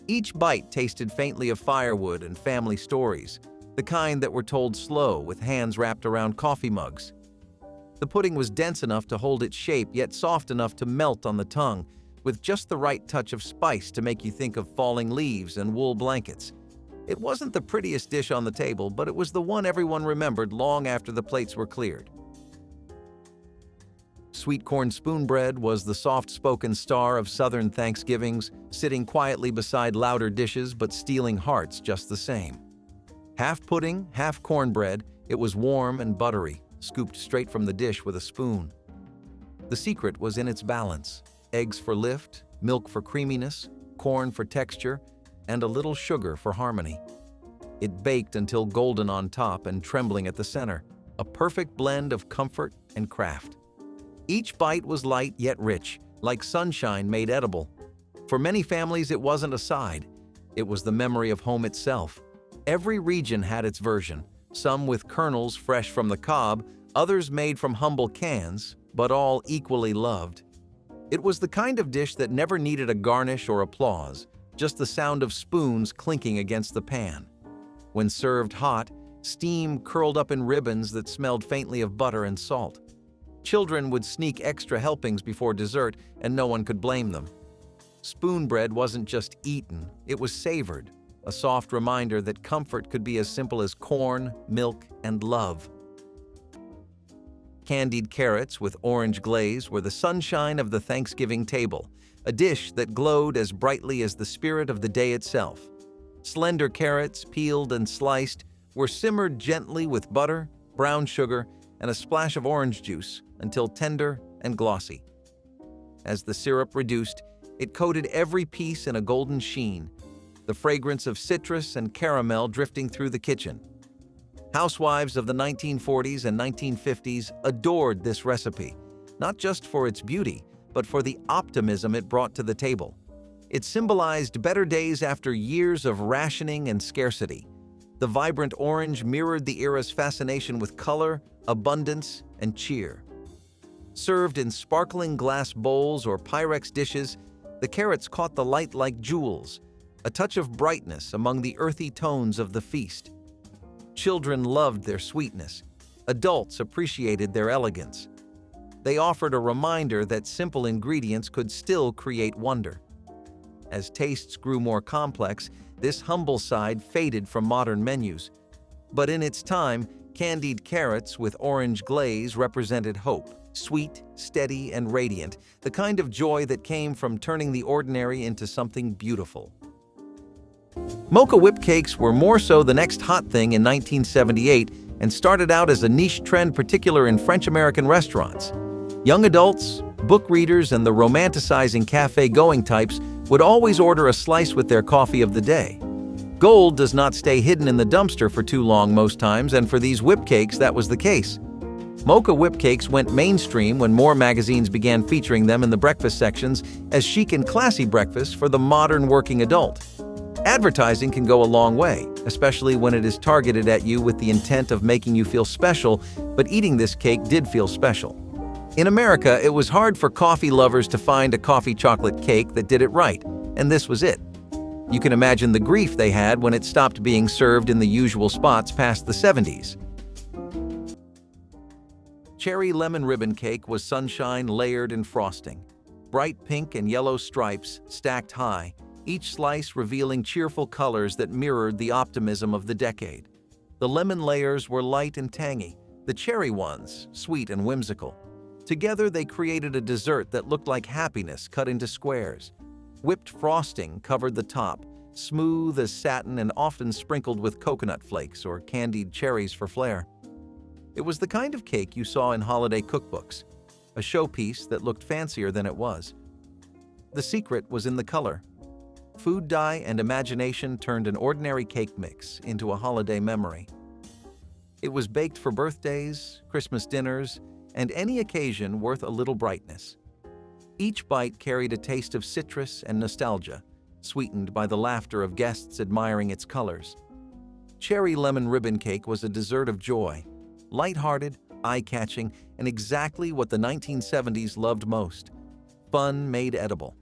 Each bite tasted faintly of firewood and family stories, the kind that were told slow with hands wrapped around coffee mugs. The pudding was dense enough to hold its shape, yet soft enough to melt on the tongue, with just the right touch of spice to make you think of falling leaves and wool blankets. It wasn't the prettiest dish on the table, but it was the one everyone remembered long after the plates were cleared. Sweet corn spoonbread was the soft-spoken star of Southern Thanksgivings, sitting quietly beside louder dishes but stealing hearts just the same. Half pudding, half cornbread, it was warm and buttery, scooped straight from the dish with a spoon. The secret was in its balance: eggs for lift, milk for creaminess, corn for texture, and a little sugar for harmony. It baked until golden on top and trembling at the center, a perfect blend of comfort and craft. Each bite was light yet rich, like sunshine made edible. For many families, it wasn't a side. It was the memory of home itself. Every region had its version, some with kernels fresh from the cob, others made from humble cans, but all equally loved. It was the kind of dish that never needed a garnish or applause, just the sound of spoons clinking against the pan. When served hot, steam curled up in ribbons that smelled faintly of butter and salt. Children would sneak extra helpings before dessert, and no one could blame them. Spoonbread wasn't just eaten, it was savored, a soft reminder that comfort could be as simple as corn, milk, and love. Candied carrots with orange glaze were the sunshine of the Thanksgiving table, a dish that glowed as brightly as the spirit of the day itself. Slender carrots, peeled and sliced, were simmered gently with butter, brown sugar, and a splash of orange juice until tender and glossy. As the syrup reduced, it coated every piece in a golden sheen, the fragrance of citrus and caramel drifting through the kitchen. Housewives of the 1940s and 1950s adored this recipe, not just for its beauty, but for the optimism it brought to the table. It symbolized better days after years of rationing and scarcity. The vibrant orange mirrored the era's fascination with color, abundance, and cheer. Served in sparkling glass bowls or Pyrex dishes, the carrots caught the light like jewels, a touch of brightness among the earthy tones of the feast. Children loved their sweetness. Adults appreciated their elegance. They offered a reminder that simple ingredients could still create wonder. As tastes grew more complex, this humble side faded from modern menus. But in its time, candied carrots with orange glaze represented hope, sweet, steady, and radiant, the kind of joy that came from turning the ordinary into something beautiful. Mocha whip cakes were more so the next hot thing in 1978 and started out as a niche trend particular in French-American restaurants. Young adults, book readers, and the romanticizing cafe-going types would always order a slice with their coffee of the day. Gold does not stay hidden in the dumpster for too long most times, and for these whip cakes that was the case. Mocha whip cakes went mainstream when more magazines began featuring them in the breakfast sections as chic and classy breakfast for the modern working adult. Advertising can go a long way, especially when it is targeted at you with the intent of making you feel special, but eating this cake did feel special. In America, it was hard for coffee lovers to find a coffee chocolate cake that did it right, and this was it. You can imagine the grief they had when it stopped being served in the usual spots past the 70s. Cherry lemon ribbon cake was sunshine layered in frosting. Bright pink and yellow stripes stacked high, each slice revealing cheerful colors that mirrored the optimism of the decade. The lemon layers were light and tangy, the cherry ones sweet and whimsical. Together they created a dessert that looked like happiness cut into squares. Whipped frosting covered the top, smooth as satin and often sprinkled with coconut flakes or candied cherries for flair. It was the kind of cake you saw in holiday cookbooks, a showpiece that looked fancier than it was. The secret was in the color. Food dye and imagination turned an ordinary cake mix into a holiday memory. It was baked for birthdays, Christmas dinners, and any occasion worth a little brightness. Each bite carried a taste of citrus and nostalgia, sweetened by the laughter of guests admiring its colors. Cherry lemon ribbon cake was a dessert of joy, lighthearted, eye-catching, and exactly what the 1970s loved most: fun made edible.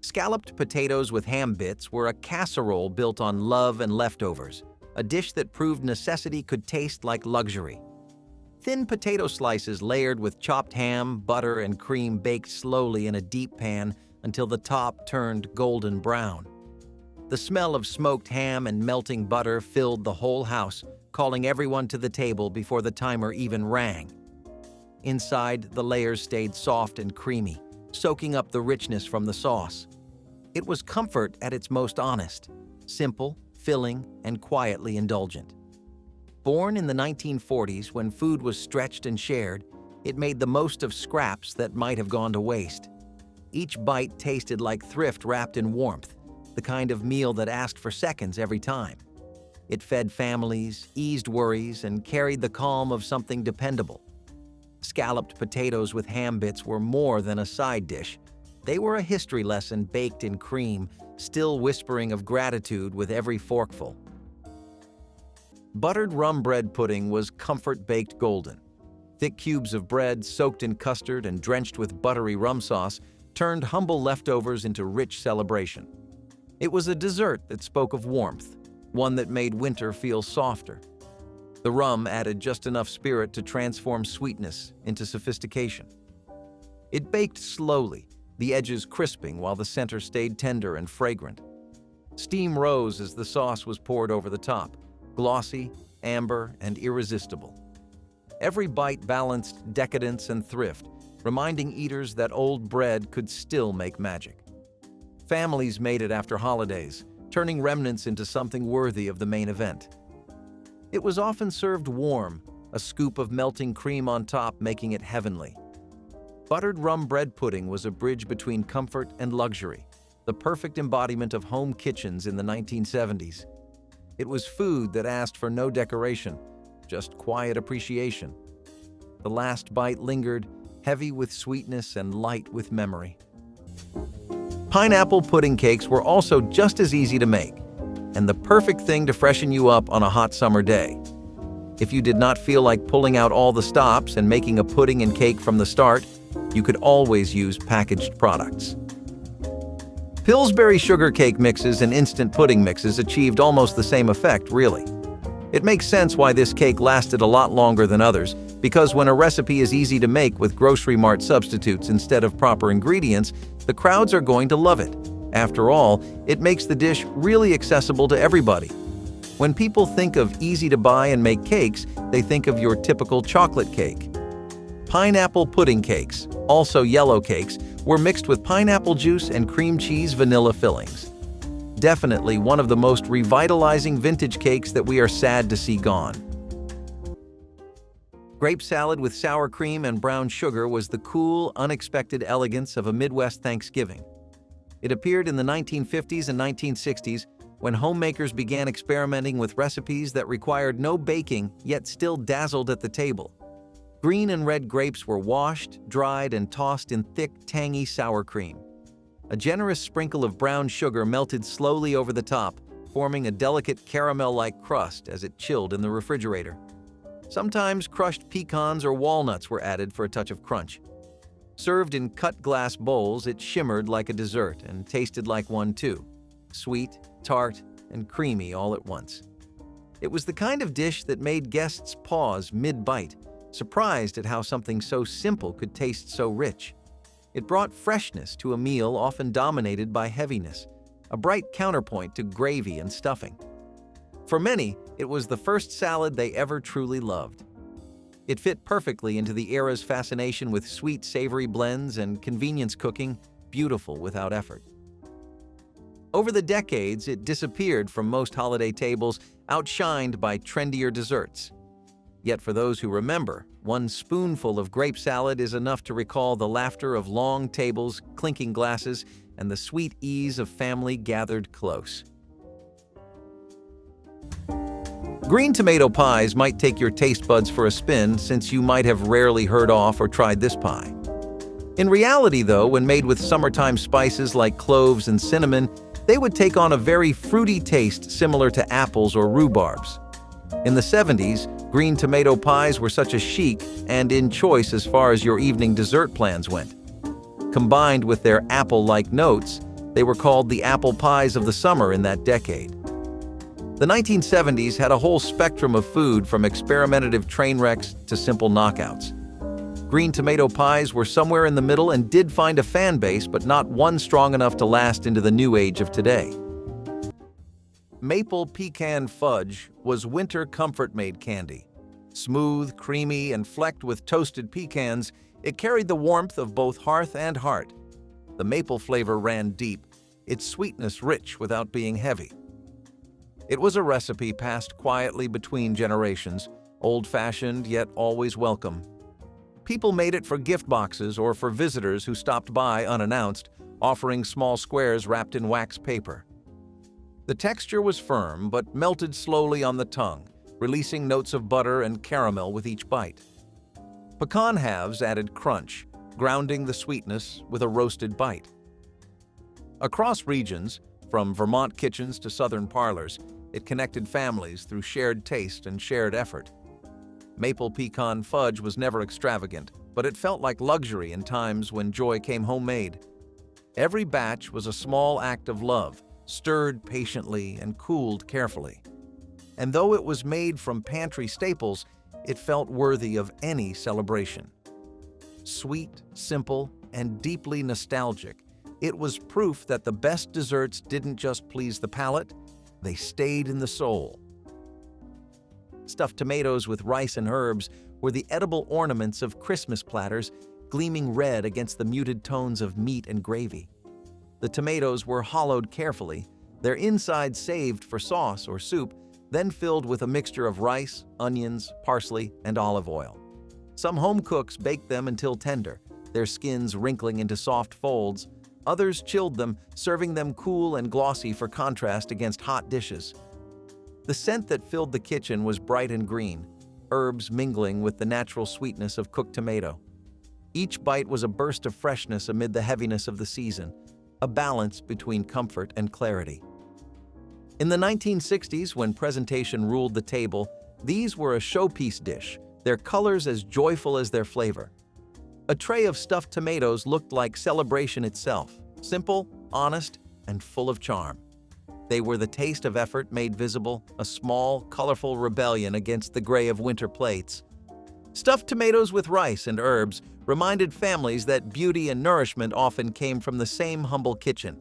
Scalloped potatoes with ham bits were a casserole built on love and leftovers, a dish that proved necessity could taste like luxury. Thin potato slices layered with chopped ham, butter, and cream baked slowly in a deep pan until the top turned golden brown. The smell of smoked ham and melting butter filled the whole house, calling everyone to the table before the timer even rang. Inside, the layers stayed soft and creamy, soaking up the richness from the sauce. It was comfort at its most honest, simple, filling, and quietly indulgent. Born in the 1940s when food was stretched and shared, it made the most of scraps that might have gone to waste. Each bite tasted like thrift wrapped in warmth, the kind of meal that asked for seconds every time. It fed families, eased worries, and carried the calm of something dependable. Scalloped potatoes with ham bits were more than a side dish. They were a history lesson baked in cream, still whispering of gratitude with every forkful. Buttered rum bread pudding was comfort-baked golden. Thick cubes of bread soaked in custard and drenched with buttery rum sauce turned humble leftovers into rich celebration. It was a dessert that spoke of warmth, one that made winter feel softer. The rum added just enough spirit to transform sweetness into sophistication. It baked slowly, the edges crisping while the center stayed tender and fragrant. Steam rose as the sauce was poured over the top, glossy, amber, and irresistible. Every bite balanced decadence and thrift, reminding eaters that old bread could still make magic. Families made it after holidays, turning remnants into something worthy of the main event. It was often served warm, a scoop of melting cream on top making it heavenly. Buttered rum bread pudding was a bridge between comfort and luxury, the perfect embodiment of home kitchens in the 1970s. It was food that asked for no decoration, just quiet appreciation. The last bite lingered, heavy with sweetness and light with memory. Pineapple pudding cakes were also just as easy to make, and the perfect thing to freshen you up on a hot summer day. If you did not feel like pulling out all the stops and making a pudding and cake from the start, you could always use packaged products. Pillsbury sugar cake mixes and instant pudding mixes achieved almost the same effect, really. It makes sense why this cake lasted a lot longer than others, because when a recipe is easy to make with grocery mart substitutes instead of proper ingredients, the crowds are going to love it. After all, it makes the dish really accessible to everybody. When people think of easy to buy and make cakes, they think of your typical chocolate cake. Pineapple pudding cakes, also yellow cakes, were mixed with pineapple juice and cream cheese vanilla fillings. Definitely one of the most revitalizing vintage cakes that we are sad to see gone. Grape salad with sour cream and brown sugar was the cool, unexpected elegance of a Midwest Thanksgiving. It appeared in the 1950s and 1960s when homemakers began experimenting with recipes that required no baking yet still dazzled at the table. Green and red grapes were washed, dried, and tossed in thick, tangy sour cream. A generous sprinkle of brown sugar melted slowly over the top, forming a delicate caramel-like crust as it chilled in the refrigerator. Sometimes crushed pecans or walnuts were added for a touch of crunch. Served in cut glass bowls, it shimmered like a dessert and tasted like one too. Sweet, tart, and creamy all at once. It was the kind of dish that made guests pause mid-bite, surprised at how something so simple could taste so rich. It brought freshness to a meal often dominated by heaviness, a bright counterpoint to gravy and stuffing. For many, it was the first salad they ever truly loved. It fit perfectly into the era's fascination with sweet, savory blends and convenience cooking, beautiful without effort. Over the decades, it disappeared from most holiday tables, outshined by trendier desserts. Yet for those who remember, one spoonful of grape salad is enough to recall the laughter of long tables, clinking glasses, and the sweet ease of family gathered close. Green tomato pies might take your taste buds for a spin, since you might have rarely heard of or tried this pie. In reality, though, when made with summertime spices like cloves and cinnamon, they would take on a very fruity taste similar to apples or rhubarbs. In the 70s, green tomato pies were such a chic and in choice as far as your evening dessert plans went. Combined with their apple-like notes, they were called the apple pies of the summer in that decade. The 1970s had a whole spectrum of food, from experimentative train wrecks to simple knockouts. Green tomato pies were somewhere in the middle and did find a fan base, but not one strong enough to last into the new age of today. Maple pecan fudge was winter comfort-made candy. Smooth, creamy, and flecked with toasted pecans, it carried the warmth of both hearth and heart. The maple flavor ran deep, its sweetness rich without being heavy. It was a recipe passed quietly between generations, old-fashioned yet always welcome. People made it for gift boxes or for visitors who stopped by unannounced, offering small squares wrapped in wax paper. The texture was firm but melted slowly on the tongue, releasing notes of butter and caramel with each bite. Pecan halves added crunch, grounding the sweetness with a roasted bite. Across regions, from Vermont kitchens to southern parlors, it connected families through shared taste and shared effort. Maple pecan fudge was never extravagant, but it felt like luxury in times when joy came homemade. Every batch was a small act of love, stirred patiently and cooled carefully. And though it was made from pantry staples, it felt worthy of any celebration. Sweet, simple, and deeply nostalgic, it was proof that the best desserts didn't just please the palate, they stayed in the soul. Stuffed tomatoes with rice and herbs were the edible ornaments of Christmas platters, gleaming red against the muted tones of meat and gravy. The tomatoes were hollowed carefully, their insides saved for sauce or soup, then filled with a mixture of rice, onions, parsley, and olive oil. Some home cooks baked them until tender, their skins wrinkling into soft folds. Others chilled them, serving them cool and glossy for contrast against hot dishes. The scent that filled the kitchen was bright and green, herbs mingling with the natural sweetness of cooked tomato. Each bite was a burst of freshness amid the heaviness of the season, a balance between comfort and clarity. In the 1960s, when presentation ruled the table, these were a showpiece dish, their colors as joyful as their flavor. A tray of stuffed tomatoes looked like celebration itself, simple, honest, and full of charm. They were the taste of effort made visible, a small, colorful rebellion against the gray of winter plates. Stuffed tomatoes with rice and herbs reminded families that beauty and nourishment often came from the same humble kitchen.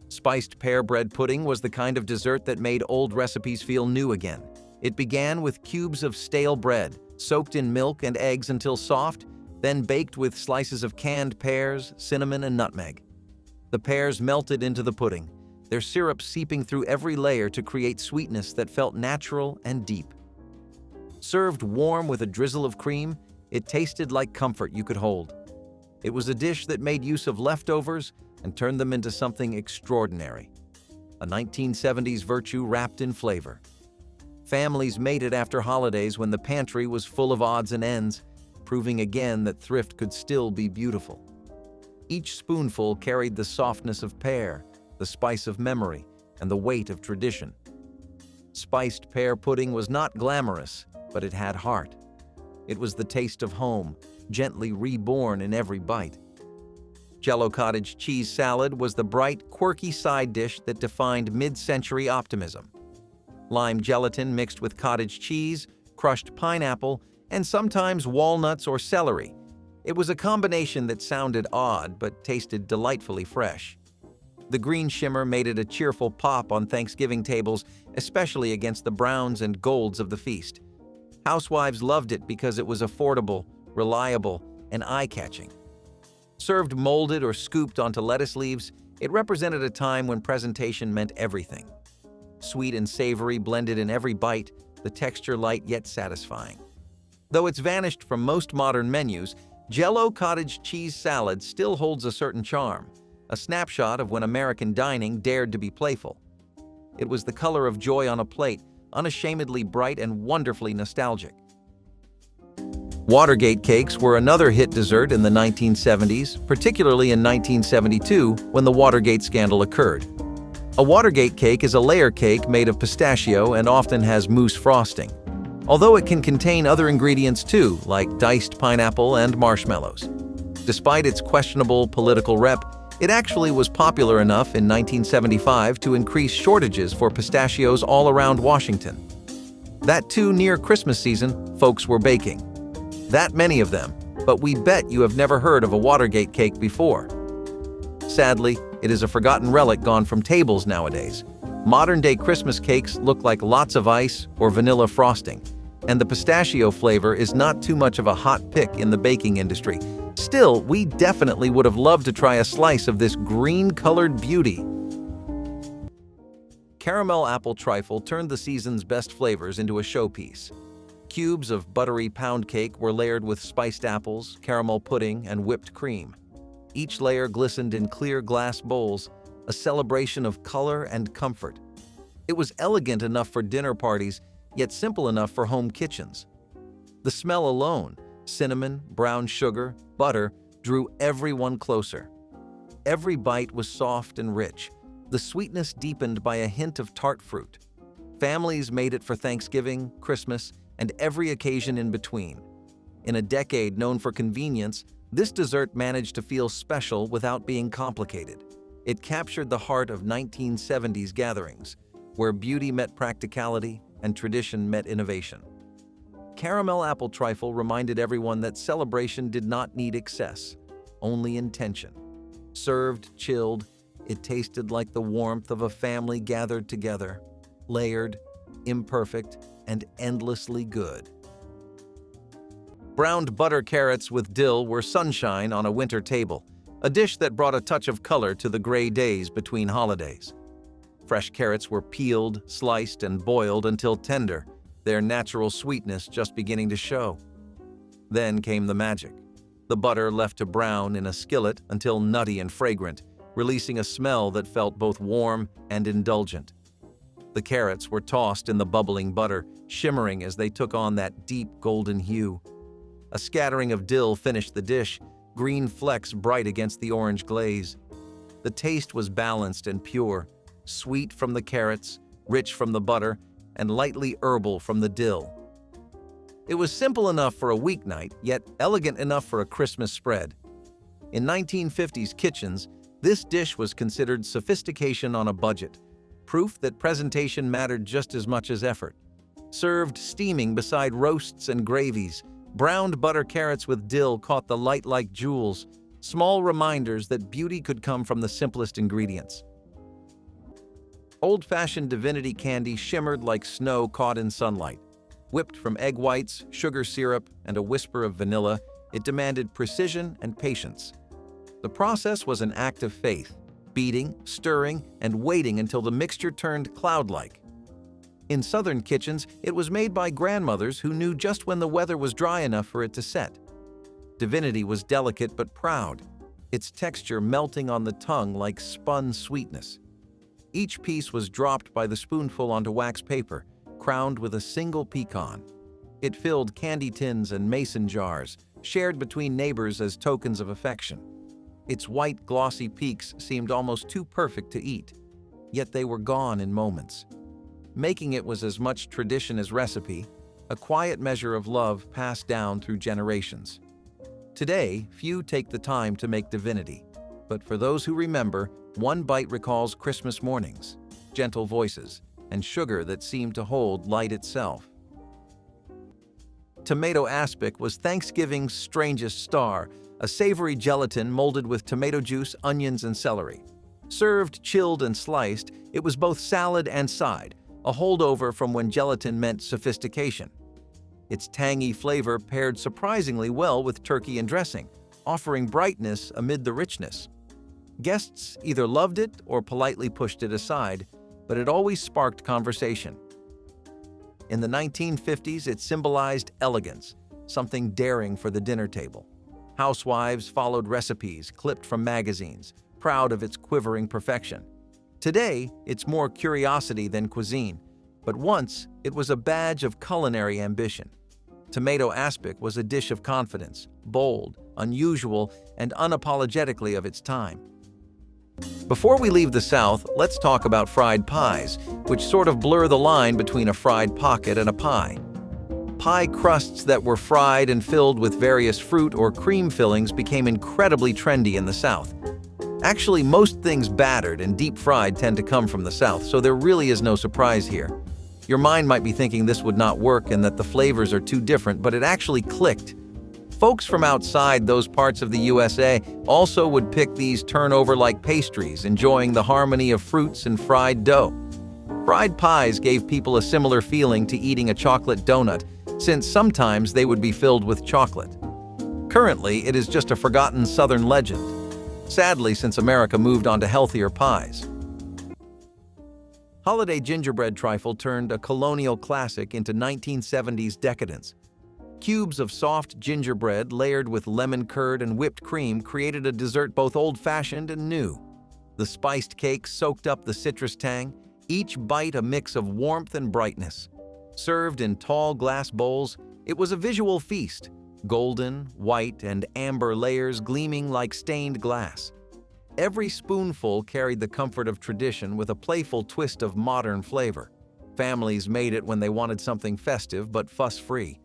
Spiced pear bread pudding was the kind of dessert that made old recipes feel new again. It began with cubes of stale bread, soaked in milk and eggs until soft, then baked with slices of canned pears, cinnamon, and nutmeg. The pears melted into the pudding, their syrup seeping through every layer to create sweetness that felt natural and deep. Served warm with a drizzle of cream, it tasted like comfort you could hold. It was a dish that made use of leftovers and turned them into something extraordinary. A 1970s virtue wrapped in flavor. Families made it after holidays when the pantry was full of odds and ends, proving again that thrift could still be beautiful. Each spoonful carried the softness of pear, the spice of memory, and the weight of tradition. Spiced pear pudding was not glamorous, but it had heart. It was the taste of home, gently reborn in every bite. Jell-O cottage cheese salad was the bright, quirky side dish that defined mid-century optimism. Lime gelatin mixed with cottage cheese, crushed pineapple, and sometimes walnuts or celery. It was a combination that sounded odd but tasted delightfully fresh. The green shimmer made it a cheerful pop on Thanksgiving tables, especially against the browns and golds of the feast. Housewives loved it because it was affordable, reliable, and eye-catching. Served molded or scooped onto lettuce leaves, it represented a time when presentation meant everything. Sweet and savory blended in every bite, the texture light yet satisfying. Though it's vanished from most modern menus, Jell-O cottage cheese salad still holds a certain charm, a snapshot of when American dining dared to be playful. It was the color of joy on a plate, unashamedly bright and wonderfully nostalgic. Watergate cakes were another hit dessert in the 1970s, particularly in 1972 when the Watergate scandal occurred. A Watergate cake is a layer cake made of pistachio and often has mousse frosting, although it can contain other ingredients too, like diced pineapple and marshmallows. Despite its questionable political rep, it actually was popular enough in 1975 to increase shortages for pistachios all around Washington. That too near Christmas season, folks were baking. That many of them, but we bet you have never heard of a Watergate cake before. Sadly, it is a forgotten relic gone from tables nowadays. Modern-day Christmas cakes look like lots of ice or vanilla frosting, and the pistachio flavor is not too much of a hot pick in the baking industry. Still, we definitely would have loved to try a slice of this green-colored beauty. Caramel apple trifle turned the season's best flavors into a showpiece. Cubes of buttery pound cake were layered with spiced apples, caramel pudding, and whipped cream. Each layer glistened in clear glass bowls, a celebration of color and comfort. It was elegant enough for dinner parties, yet simple enough for home kitchens. The smell alone, cinnamon, brown sugar, butter, drew everyone closer. Every bite was soft and rich, the sweetness deepened by a hint of tart fruit. Families made it for Thanksgiving, Christmas, and every occasion in between. In a decade known for convenience, this dessert managed to feel special without being complicated. It captured the heart of 1970s gatherings, where beauty met practicality and tradition met innovation. Caramel apple trifle reminded everyone that celebration did not need excess, only intention. Served chilled, it tasted like the warmth of a family gathered together, layered, imperfect, and endlessly good. Browned butter carrots with dill were sunshine on a winter table, a dish that brought a touch of color to the gray days between holidays. Fresh carrots were peeled, sliced, and boiled until tender, their natural sweetness just beginning to show. Then came the magic. The butter left to brown in a skillet until nutty and fragrant, releasing a smell that felt both warm and indulgent. The carrots were tossed in the bubbling butter, shimmering as they took on that deep golden hue. A scattering of dill finished the dish, green flecks bright against the orange glaze. The taste was balanced and pure, sweet from the carrots, rich from the butter, and lightly herbal from the dill. It was simple enough for a weeknight, yet elegant enough for a Christmas spread. In 1950s kitchens, this dish was considered sophistication on a budget, proof that presentation mattered just as much as effort. Served steaming beside roasts and gravies, browned butter carrots with dill caught the light like jewels, small reminders that beauty could come from the simplest ingredients. Old-fashioned divinity candy shimmered like snow caught in sunlight. Whipped from egg whites, sugar syrup, and a whisper of vanilla, it demanded precision and patience. The process was an act of faith, beating, stirring, and waiting until the mixture turned cloud-like. In southern kitchens, it was made by grandmothers who knew just when the weather was dry enough for it to set. Divinity was delicate but proud, its texture melting on the tongue like spun sweetness. Each piece was dropped by the spoonful onto wax paper, crowned with a single pecan. It filled candy tins and mason jars, shared between neighbors as tokens of affection. Its white, glossy peaks seemed almost too perfect to eat, yet they were gone in moments. Making it was as much tradition as recipe, a quiet measure of love passed down through generations. Today, few take the time to make divinity, but for those who remember, one bite recalls Christmas mornings, gentle voices, and sugar that seemed to hold light itself. Tomato aspic was Thanksgiving's strangest star, a savory gelatin molded with tomato juice, onions, and celery. Served chilled and sliced, it was both salad and side, a holdover from when gelatin meant sophistication. Its tangy flavor paired surprisingly well with turkey and dressing, offering brightness amid the richness. Guests either loved it or politely pushed it aside, but it always sparked conversation. In the 1950s, it symbolized elegance, something daring for the dinner table. Housewives followed recipes clipped from magazines, proud of its quivering perfection. Today, it's more curiosity than cuisine, but once it was a badge of culinary ambition. Tomato aspic was a dish of confidence, bold, unusual, and unapologetically of its time. Before we leave the South, let's talk about fried pies, which sort of blur the line between a fried pocket and a pie. Pie crusts that were fried and filled with various fruit or cream fillings became incredibly trendy in the South. Actually, most things battered and deep-fried tend to come from the South, so there really is no surprise here. Your mind might be thinking this would not work and that the flavors are too different, but it actually clicked. Folks from outside those parts of the USA also would pick these turnover-like pastries, enjoying the harmony of fruits and fried dough. Fried pies gave people a similar feeling to eating a chocolate donut, since sometimes they would be filled with chocolate. Currently, it is just a forgotten Southern legend. Sadly, since America moved on to healthier pies. Holiday gingerbread trifle turned a colonial classic into 1970s decadence. Cubes of soft gingerbread layered with lemon curd and whipped cream created a dessert both old-fashioned and new. The spiced cake soaked up the citrus tang, each bite a mix of warmth and brightness. Served in tall glass bowls, it was a visual feast, golden, white, and amber layers gleaming like stained glass. Every spoonful carried the comfort of tradition with a playful twist of modern flavor. Families made it when they wanted something festive but fuss-free.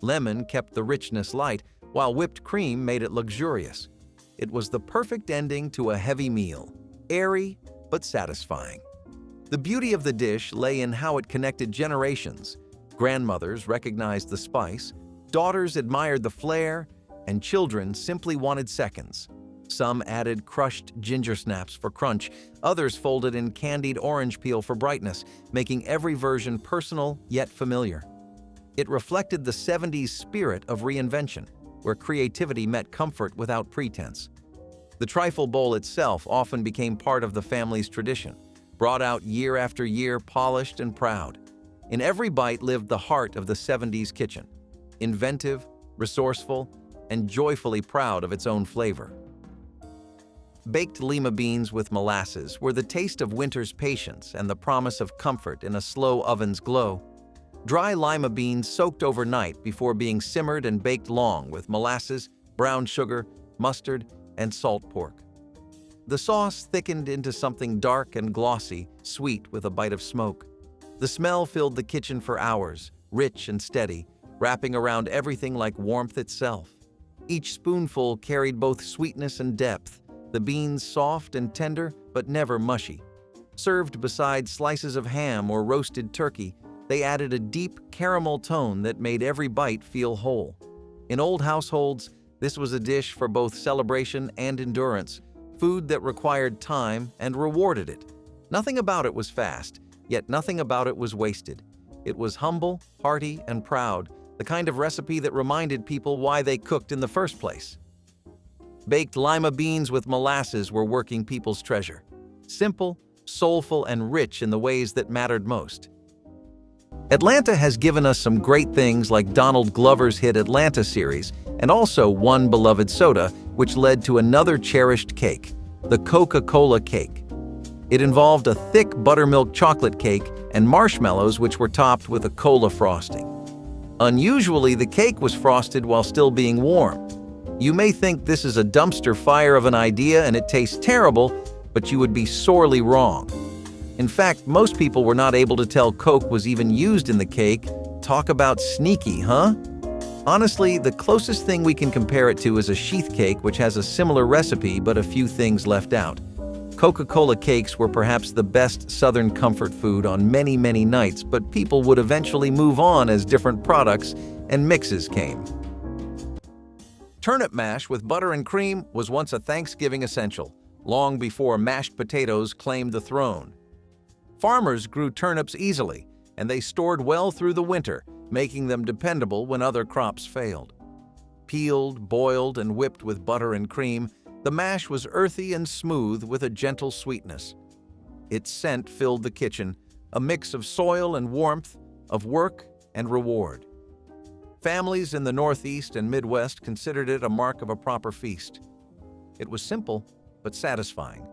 Lemon kept the richness light, while whipped cream made it luxurious. It was the perfect ending to a heavy meal, airy but satisfying. The beauty of the dish lay in how it connected generations. Grandmothers recognized the spice, daughters admired the flair, and children simply wanted seconds. Some added crushed ginger snaps for crunch, others folded in candied orange peel for brightness, making every version personal yet familiar. It reflected the 70s spirit of reinvention, where creativity met comfort without pretense. The trifle bowl itself often became part of the family's tradition, brought out year after year, polished and proud. In every bite lived the heart of the 70s kitchen, inventive, resourceful, and joyfully proud of its own flavor. Baked Lima beans with molasses were the taste of winter's patience and the promise of comfort in a slow oven's glow. Dry Lima beans soaked overnight before being simmered and baked long with molasses, brown sugar, mustard, and salt pork. The sauce thickened into something dark and glossy, sweet with a bite of smoke. The smell filled the kitchen for hours, rich and steady, wrapping around everything like warmth itself. Each spoonful carried both sweetness and depth, the beans soft and tender but never mushy. Served beside slices of ham or roasted turkey, they added a deep caramel tone that made every bite feel whole. In old households, this was a dish for both celebration and endurance, food that required time and rewarded it. Nothing about it was fast, yet nothing about it was wasted. It was humble, hearty, and proud, the kind of recipe that reminded people why they cooked in the first place. Baked Lima beans with molasses were working people's treasure. Simple, soulful, and rich in the ways that mattered most. Atlanta has given us some great things like Donald Glover's hit Atlanta series, and also one beloved soda, which led to another cherished cake, the Coca-Cola cake. It involved a thick buttermilk chocolate cake and marshmallows which were topped with a cola frosting. Unusually, the cake was frosted while still being warm. You may think this is a dumpster fire of an idea and it tastes terrible, but you would be sorely wrong. In fact, most people were not able to tell Coke was even used in the cake. Talk about sneaky, huh? Honestly, the closest thing we can compare it to is a sheath cake, which has a similar recipe but a few things left out. Coca-Cola cakes were perhaps the best Southern comfort food on many, many nights, but people would eventually move on as different products and mixes came. Turnip mash with butter and cream was once a Thanksgiving essential, long before mashed potatoes claimed the throne. Farmers grew turnips easily, and they stored well through the winter, making them dependable when other crops failed. Peeled, boiled, and whipped with butter and cream, the mash was earthy and smooth with a gentle sweetness. Its scent filled the kitchen, a mix of soil and warmth, of work and reward. Families in the Northeast and Midwest considered it a mark of a proper feast. It was simple, but satisfying,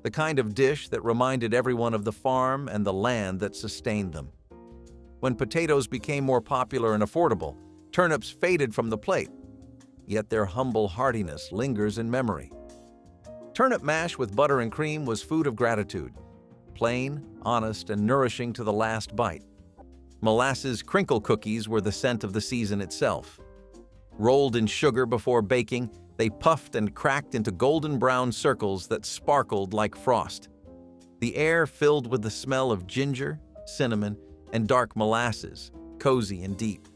the kind of dish that reminded everyone of the farm and the land that sustained them. When potatoes became more popular and affordable, turnips faded from the plate, yet their humble heartiness lingers in memory. Turnip mash with butter and cream was food of gratitude, plain, honest, and nourishing to the last bite. Molasses crinkle cookies were the scent of the season itself. Rolled in sugar before baking, they puffed and cracked into golden brown circles that sparkled like frost. The air filled with the smell of ginger, cinnamon, and dark molasses, cozy and deep.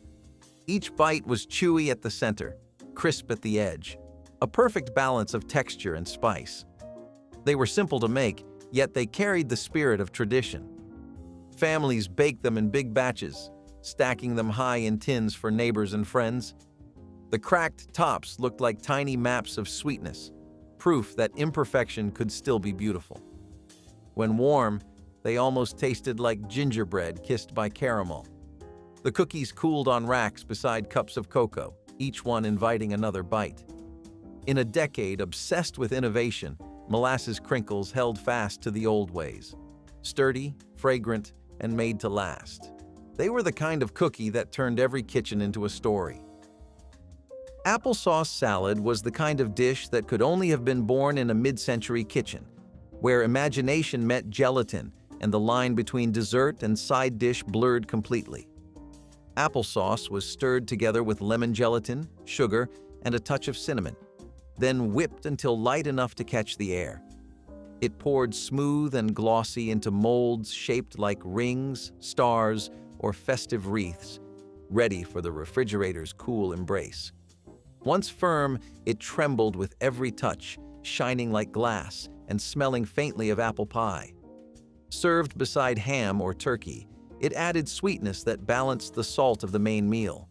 Each bite was chewy at the center, crisp at the edge, a perfect balance of texture and spice. They were simple to make, yet they carried the spirit of tradition. Families baked them in big batches, stacking them high in tins for neighbors and friends. The cracked tops looked like tiny maps of sweetness, proof that imperfection could still be beautiful. When warm, they almost tasted like gingerbread kissed by caramel. The cookies cooled on racks beside cups of cocoa, each one inviting another bite. In a decade obsessed with innovation, molasses crinkles held fast to the old ways. Sturdy, fragrant, and made to last. They were the kind of cookie that turned every kitchen into a story. Applesauce salad was the kind of dish that could only have been born in a mid-century kitchen, where imagination met gelatin and the line between dessert and side dish blurred completely. Applesauce was stirred together with lemon gelatin, sugar, and a touch of cinnamon, then whipped until light enough to catch the air. It poured smooth and glossy into molds shaped like rings, stars, or festive wreaths, ready for the refrigerator's cool embrace. Once firm, it trembled with every touch, shining like glass and smelling faintly of apple pie. Served beside ham or turkey, it added sweetness that balanced the salt of the main meal.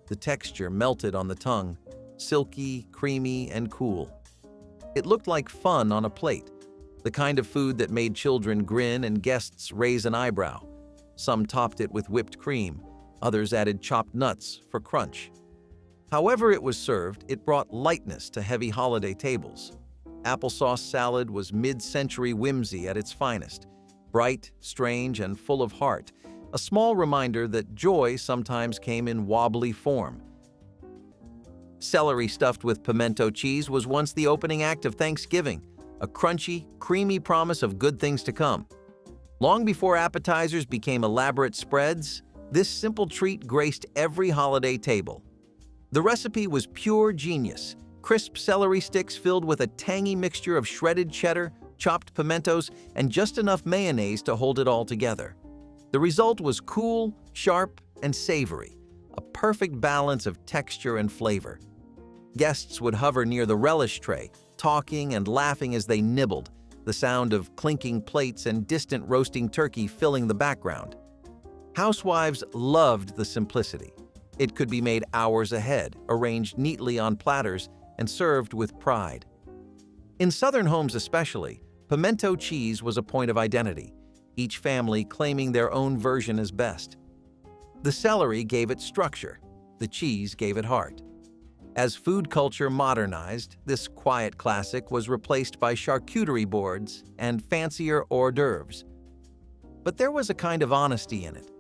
The texture melted on the tongue, silky, creamy, and cool. It looked like fun on a plate, the kind of food that made children grin and guests raise an eyebrow. Some topped it with whipped cream, others added chopped nuts for crunch. However it was served, it brought lightness to heavy holiday tables. Applesauce salad was mid-century whimsy at its finest, bright, strange, and full of heart, a small reminder that joy sometimes came in wobbly form. Celery stuffed with pimento cheese was once the opening act of Thanksgiving, a crunchy, creamy promise of good things to come. Long before appetizers became elaborate spreads, this simple treat graced every holiday table. The recipe was pure genius, crisp celery sticks filled with a tangy mixture of shredded cheddar, chopped pimentos, and just enough mayonnaise to hold it all together. The result was cool, sharp, and savory, a perfect balance of texture and flavor. Guests would hover near the relish tray, talking and laughing as they nibbled, the sound of clinking plates and distant roasting turkey filling the background. Housewives loved the simplicity. It could be made hours ahead, arranged neatly on platters, and served with pride. In Southern homes especially, pimento cheese was a point of identity, each family claiming their own version as best. The celery gave it structure, the cheese gave it heart. As food culture modernized, this quiet classic was replaced by charcuterie boards and fancier hors d'oeuvres. But there was a kind of honesty in it,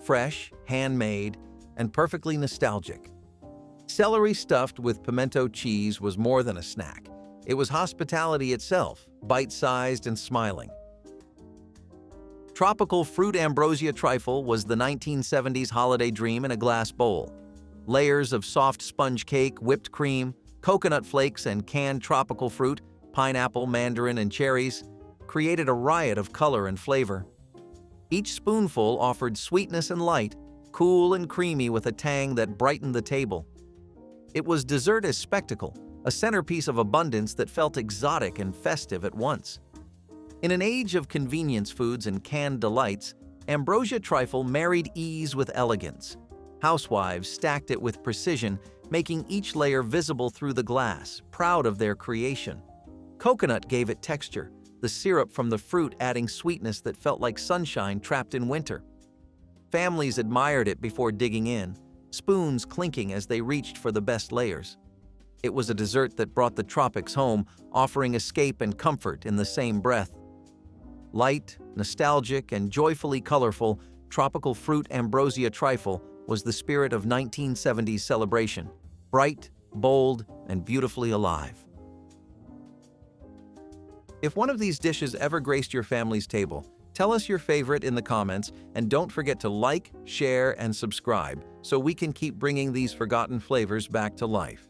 fresh, handmade, and perfectly nostalgic. Celery stuffed with pimento cheese was more than a snack. It was hospitality itself, bite-sized and smiling. Tropical fruit ambrosia trifle was the 1970s holiday dream in a glass bowl. Layers of soft sponge cake, whipped cream, coconut flakes, and canned tropical fruit, pineapple, mandarin, and cherries, created a riot of color and flavor. Each spoonful offered sweetness and light, cool and creamy with a tang that brightened the table. It was dessert as spectacle, a centerpiece of abundance that felt exotic and festive at once. In an age of convenience foods and canned delights, ambrosia trifle married ease with elegance. Housewives stacked it with precision, making each layer visible through the glass, proud of their creation. Coconut gave it texture, the syrup from the fruit adding sweetness that felt like sunshine trapped in winter. Families admired it before digging in, spoons clinking as they reached for the best layers. It was a dessert that brought the tropics home, offering escape and comfort in the same breath. Light, nostalgic, and joyfully colorful, tropical fruit ambrosia trifle was the spirit of 1970s celebration, bright, bold, and beautifully alive. If one of these dishes ever graced your family's table, tell us your favorite in the comments, and don't forget to like, share, and subscribe so we can keep bringing these forgotten flavors back to life.